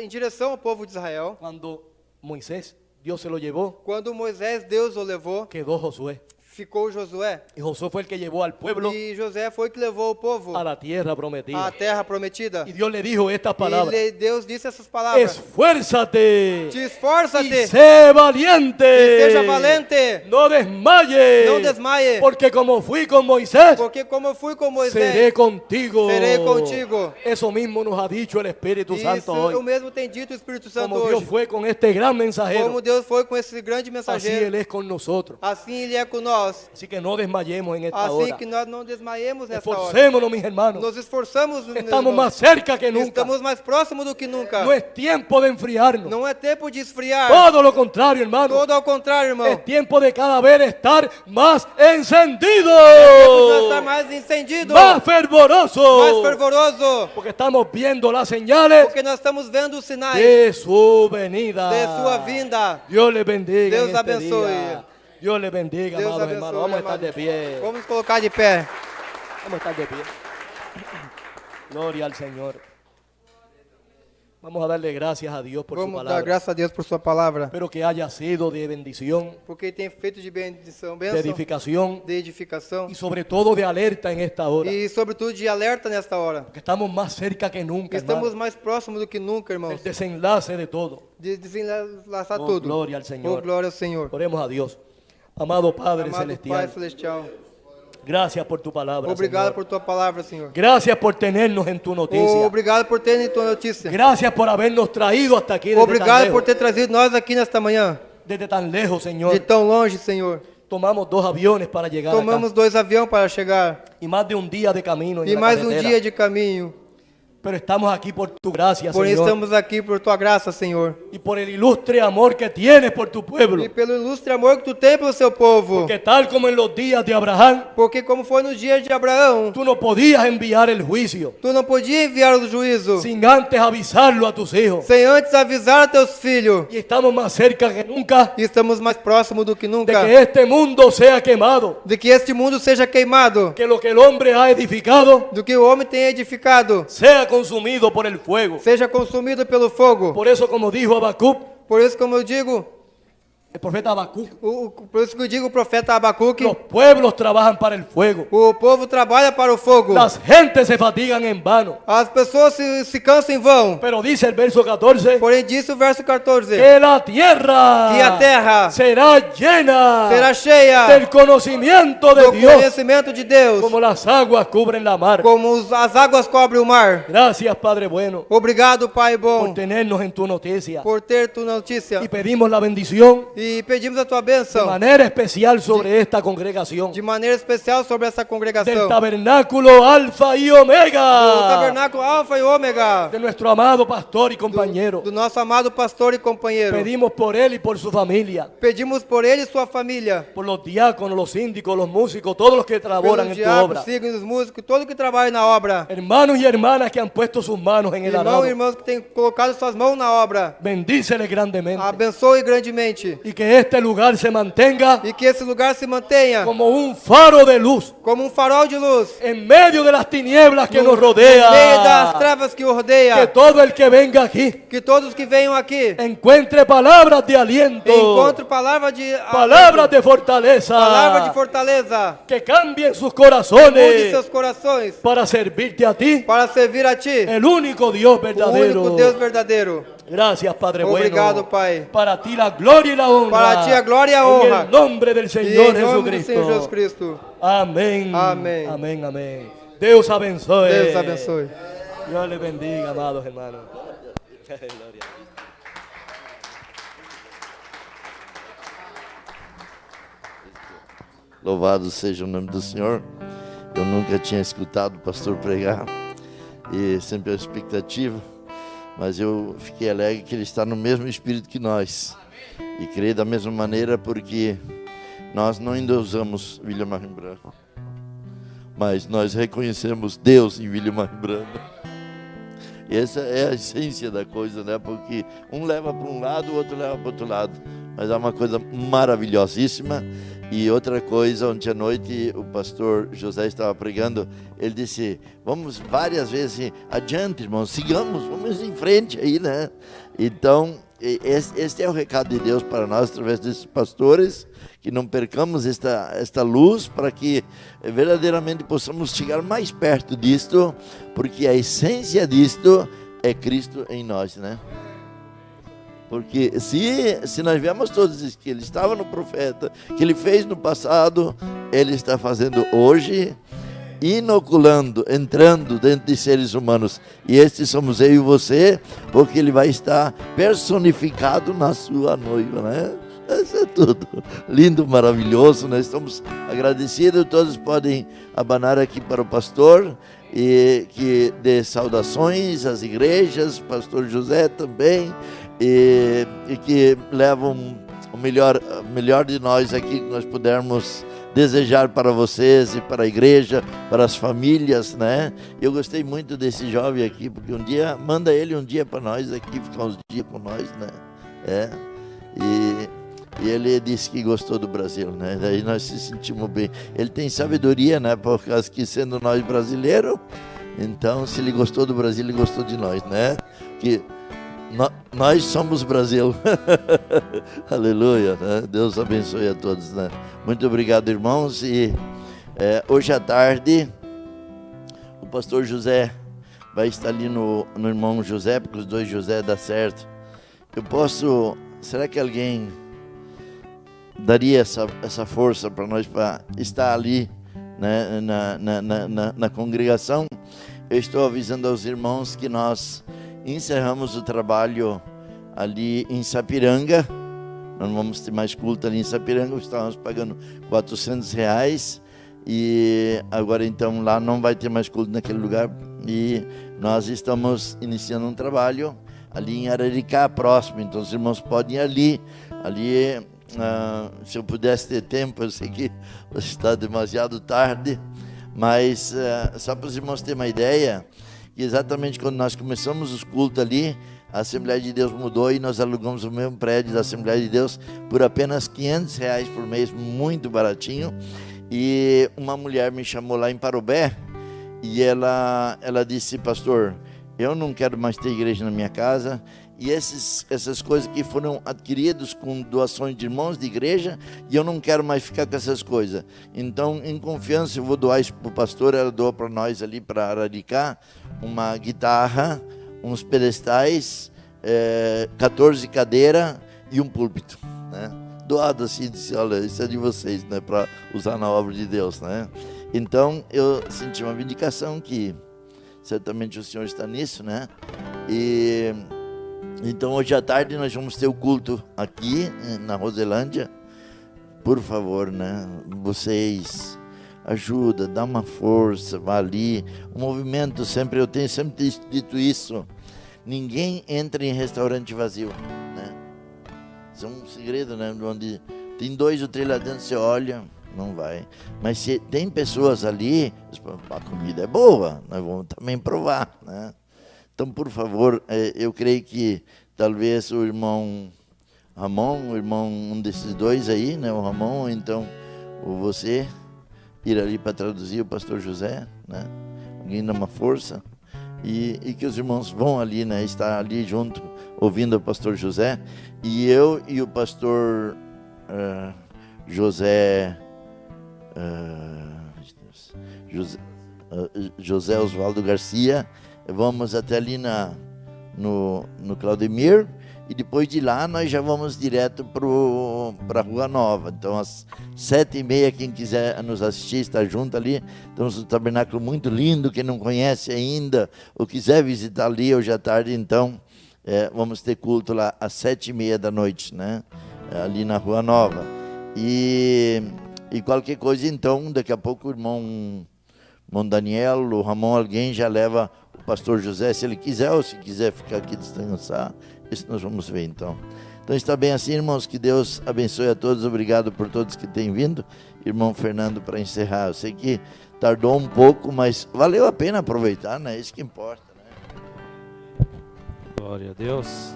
em direção ao povo de Israel. Cuando Moisés, Dios se lo llevó, Quando Moisés, Deus o levou, quedó Josué. ficou Josué. Y Josué fue el que llevó al pueblo E José foi que levou o povo a la tierra à prometida. terra prometida. Y Dios le dijo estas palabras. Deus disse essas palavras. Esfuérzate Te y esforça-te sé valiente. e seja valente. No desmayes. Não desmaie. Porque como fui con Moisés, Porque como eu fui com seré Moisés, contigo. serei contigo. Eso mismo nos ha dicho el Espíritu isso Santo o hoy. mesmo tem dito o Espírito Santo Como Dios hoje. fue con este gran Como mensajero, Deus foi com esse grande así mensageiro, Él es con nosotros. assim Ele é com nós. Así que no desmayemos en esta Assim hora. que nós não desmaiemos nessa hora. Esforcémonos, mis hermanos. Nos esforçamos, meus Estamos irmãos. más cerca que nunca. Estamos mais próximos do que nunca. No es tiempo de enfriarnos. Não é tempo de esfriar. Todo lo contrario, hermano. Todo ao contrário, irmão. Es tiempo de cada vez estar más encendido, Tempo de nós estar mais encendido, más fervoroso, mais fervoroso. porque estamos viendo las señales Porque nós estamos vendo os sinais de su venida. de sua vinda. Dios les bendiga. Deus en este abençoe. día. Dios les bendiga, Deus amados abençoe, hermanos. Vamos a estar amado. de pie. Vamos colocar de pé. Vamos a estar de pie. Gloria al Señor. Vamos a darle gracias a Dios por su Vamos dar palabra. graças a Deus por sua palavra, Espero que haya sido de bendición, porque Ele tem feito de bendição, de bênção, edificación de edificação y sobre todo de alerta en esta hora. e, sobretudo, de alerta nesta hora. Que estamos más cerca que nunca, Estamos hermano, mais próximos do que nunca, del irmãos, desenlace de todo. de desenlaçar Oh, tudo. gloria al Señor. Oh, glória ao Senhor. Oremos a Dios. Amado Padre Amado Celestial, Pai Celestial, gracias por tu palabra, obrigado Señor. por tua palavra, Senhor. Gracias por tenernos en tu noticia. Obrigado por ter em tua notícia. Gracias por habernos traído hasta aquí desde tan Obrigado por lejos. ter trazido nós aqui nesta manhã, Desde tan lejos, de Señor. tão longe, Senhor. Tomamos 2 aviones para llegar Tomamos acá. 2 aviões para chegar Y más de un día de camino en e la mais carretera. dia de caminho. Pero estamos aquí por tu gracia, Porém, Señor. estamos aqui por tua graça, Senhor, Y por el ilustre amor que tienes por tu pueblo. e pelo ilustre amor que tu tem pelo seu povo. Porque tal como en los días de Abraham, Porque como foi nos dias de Abraão, tú no podías enviar el juicio tu não podia enviar o juízo sin antes avisarlo a tus hijos. sem antes avisar a teus filhos. Y estamos más cerca que nunca E estamos mais próximos do que de nunca que este mundo sea quemado, de que este mundo seja queimado, que lo que el hombre ha edificado do que o homem tem edificado sea consumido por el fuego. seja consumido pelo fogo. Por eso, como dijo Habacuc, Por isso, como eu digo, el profeta Habacuc, por isso que eu digo o profeta Abacuque, los pueblos trabajan para el fuego, o povo trabalha para o fogo. las gentes se fatigan en vano. As pessoas se cansam em vão. Pero dice el verso 14, Porém, disse o verso 14, que la tierra que a terra será llena será cheia del conocimiento de do Dios, conhecimento de Deus, como las aguas cubren la mar. como as águas cobrem o mar. Gracias, Padre bueno, Obrigado, Pai por bom, tenernos en tu noticia. por ter tua notícia. Y pedimos la bendición E pedimos a tua de bênção manera especial sobre esta congregación de maneira especial sobre essa del congregação. tabernáculo Alfa y Do Omega, tabernáculo Alfa e Ômega, de nuestro amado pastor y compañero. do nosso amado pastor e companheiro. Pedimos por él y por su familia, Pedimos por ele e sua família, por los diáconos, los síndicos, los músicos, todos los que trabajan pelos en tu obra. diáconos, signos, os músicos, todo que trabalha na obra. Hermanos y hermanas que han puesto sus manos en el Irmãos arado, e irmãs que têm colocado suas mãos na obra, bendícele grandemente. abençoe grandemente. Y que este lugar se mantenga E que esse lugar se mantenha como un faro de luz como farol de luz en medio de las tinieblas que no nos meio das rodean. trevas que o Que rodeia. todo el que venga aquí Que todos que venham aqui encuentre palabras de aliento, encontrem palavra de palabras de fortaleza, palavra de fortaleza. que cambien sus Mude corazones seus corações para servirte a ti, para servir a ti, el único Dios o verdadero. único Deus verdadeiro. Gracias, Padre Obrigado, bueno. Pai. Para ti la gloria y la honra. Para ti a glória e a En honra. el nombre del E Señor em nome do Jesucristo. Senhor Jesus Cristo. Amén. Amén. Amén, amén. Deus abençoe. Deus abençoe. Dios le bendiga, amados hermanos. Gloria. Louvado seja o nome do Senhor. Eu nunca tinha escutado o pastor pregar e sempre a expectativa, mas eu fiquei alegre que ele está no mesmo espírito que nós e creio da mesma maneira, porque nós não endeusamos William Marimbran, mas nós reconhecemos Deus em William Marimbran. E essa é a essência da coisa, né? Porque um leva para um lado, o outro leva para o outro lado, mas é uma coisa maravilhosíssima. E outra coisa, ontem à noite o pastor José estava pregando, ele disse, vamos várias vezes assim, adiante, irmãos, sigamos, vamos em frente aí, né? Então, este é o recado de Deus para nós, através desses pastores, que não percamos esta luz, para que verdadeiramente possamos chegar mais perto disto, porque a essência disto é Cristo em nós, né? Porque se nós vemos todos isso que ele estava no profeta, que ele fez no passado, ele está fazendo hoje, inoculando, entrando dentro de seres humanos. E estes somos eu e você, porque ele vai estar personificado na sua noiva, né? Isso é tudo lindo, maravilhoso. Nós estamos agradecidos. Todos podem abanar aqui para o pastor e que dê saudações às igrejas, pastor José também, e que levam o melhor de nós aqui, que nós pudermos desejar para vocês e para a igreja, para as famílias, né? Eu gostei muito desse jovem aqui, porque manda ele um dia para nós aqui, ficar uns dias com nós, né? E ele disse que gostou do Brasil, né? Daí nós se sentimos bem. Ele tem sabedoria, né? Por causa que sendo nós brasileiros, então se ele gostou do Brasil, ele gostou de nós, né? Que Nós somos Brasil. Aleluia, né? Deus abençoe a todos, né? Muito obrigado, irmãos. E hoje à tarde o pastor José vai estar ali no irmão José, porque os dois José dá certo. Será que alguém daria essa força para nós, para estar ali, né, na congregação? Eu estou avisando aos irmãos que nós encerramos o trabalho ali em Sapiranga. Nós não vamos ter mais culto ali em Sapiranga, estávamos pagando R$400, e agora então lá não vai ter mais culto naquele lugar, e nós estamos iniciando um trabalho ali em Araricá, próximo. Então os irmãos podem ir ali, se eu pudesse ter tempo, eu sei que está demasiado tarde, mas só para os irmãos terem uma ideia, que exatamente quando nós começamos os cultos ali, a Assembleia de Deus mudou e nós alugamos o mesmo prédio da Assembleia de Deus por apenas R$500 por mês, muito baratinho. E uma mulher me chamou lá em Parobé e ela disse: pastor, eu não quero mais ter igreja na minha casa, e essas coisas que foram adquiridas com doações de irmãos de igreja, e eu não quero mais ficar com essas coisas. Então, em confiança, eu vou doar isso para o pastor. Ela doou para nós ali, para Araricá, uma guitarra, uns pedestais, 14 cadeiras e um púlpito, né? Doado assim, disse: olha, isso é de vocês, né, para usar na obra de Deus, né? Então, eu senti uma vindicação que certamente o Senhor está nisso, né? E então hoje à tarde nós vamos ter o culto aqui na Roselândia. Por favor, né? Vocês ajuda, dá uma força, vá ali. O movimento sempre, eu tenho sempre dito isso: ninguém entra em restaurante vazio, né? Isso é um segredo, né? Onde tem 2 ou 3 lá dentro, você olha, não vai. Mas se tem pessoas ali, a comida é boa, nós vamos também provar, né? Então, por favor, eu creio que talvez o irmão Ramon, um desses dois aí, né, o Ramon, ou então ou você, ir ali para traduzir o pastor José, né? Alguém dá uma força, e que os irmãos vão ali, né, estar ali junto, ouvindo o pastor José, e eu e o pastor José Oswaldo Garcia, vamos até ali no Claudemir, e depois de lá nós já vamos direto para a Rua Nova. Então às 7h30, quem quiser nos assistir, está junto ali. Temos um tabernáculo muito lindo, quem não conhece ainda ou quiser visitar ali hoje à tarde, então vamos ter culto lá às 7h30 da noite, né? Ali na Rua Nova. E qualquer coisa, então, daqui a pouco o irmão Daniel, o Ramon, alguém já leva o pastor José, se ele quiser, ou se quiser ficar aqui descansar. Isso nós vamos ver, então. Então está bem assim, irmãos, que Deus abençoe a todos. Obrigado por todos que têm vindo. Irmão Fernando, para encerrar, eu sei que tardou um pouco, mas valeu a pena aproveitar, né? Isso que importa, né? Glória a Deus.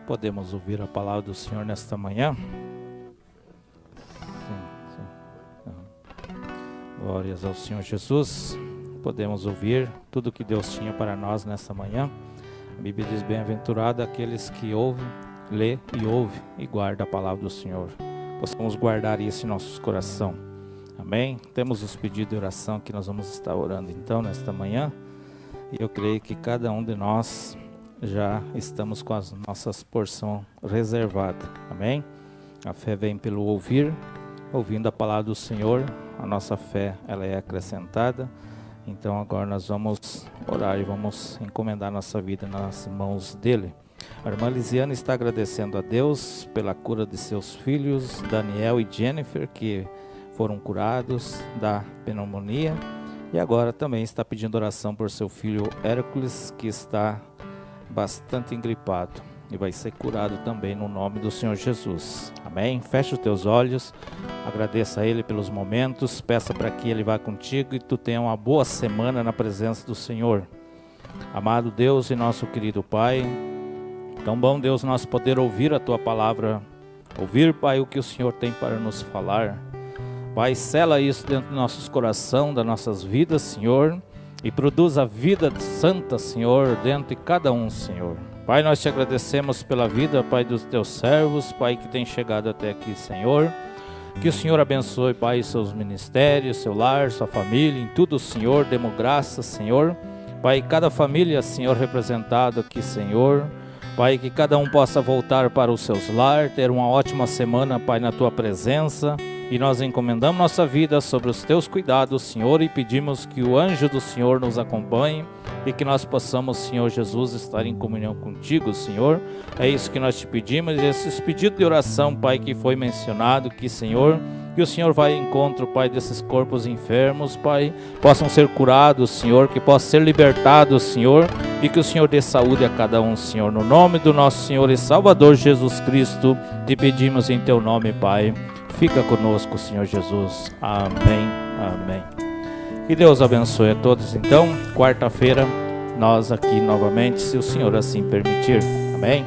Podemos ouvir a palavra do Senhor nesta manhã? Sim. Glórias ao Senhor Jesus. Podemos ouvir tudo o que Deus tinha para nós nesta manhã. A Bíblia diz: bem-aventurado aqueles que ouvem, lê e ouve e guarda a palavra do Senhor. Possamos guardar isso em nossos corações. Amém? Temos os pedidos de oração que nós vamos estar orando então nesta manhã. E eu creio que cada um de nós já estamos com as nossas porções reservadas. Amém? A fé vem pelo ouvir, ouvindo a palavra do Senhor. A nossa fé, ela é acrescentada. Então agora nós vamos orar e vamos encomendar nossa vida nas mãos dele. A irmã Lisiana está agradecendo a Deus pela cura de seus filhos, Daniel e Jennifer, que foram curados da pneumonia. E agora também está pedindo oração por seu filho Hércules, que está bastante engripado. E vai ser curado também no nome do Senhor Jesus. Amém? Feche os teus olhos, agradeça a Ele pelos momentos, peça para que Ele vá contigo e tu tenha uma boa semana na presença do Senhor. Amado Deus e nosso querido Pai, tão bom, Deus, nós poder ouvir a Tua palavra, ouvir, Pai, o que o Senhor tem para nos falar. Pai, sela isso dentro dos nossos corações, das nossas vidas, Senhor, e produza a vida santa, Senhor, dentro de cada um, Senhor. Pai, nós te agradecemos pela vida, Pai, dos teus servos, Pai, que tem chegado até aqui, Senhor. Que o Senhor abençoe, Pai, seus ministérios, seu lar, sua família, em tudo, Senhor, demos graças, Senhor. Pai, cada família, Senhor, representado aqui, Senhor. Pai, que cada um possa voltar para os seus lares, ter uma ótima semana, Pai, na tua presença. E nós encomendamos nossa vida sobre os teus cuidados, Senhor, e pedimos que o anjo do Senhor nos acompanhe e que nós possamos, Senhor Jesus, estar em comunhão contigo, Senhor. É isso que nós te pedimos, e esses pedidos de oração, Pai, que foi mencionado, que, Senhor, que o Senhor vai ao encontro, Pai, desses corpos enfermos, Pai, possam ser curados, Senhor, que possam ser libertados, Senhor, e que o Senhor dê saúde a cada um, Senhor. No nome do nosso Senhor e Salvador Jesus Cristo, te pedimos em teu nome, Pai. Fica conosco, Senhor Jesus. Amém, amém. Que Deus abençoe a todos. Então, quarta-feira, nós aqui novamente, se o Senhor assim permitir. Amém.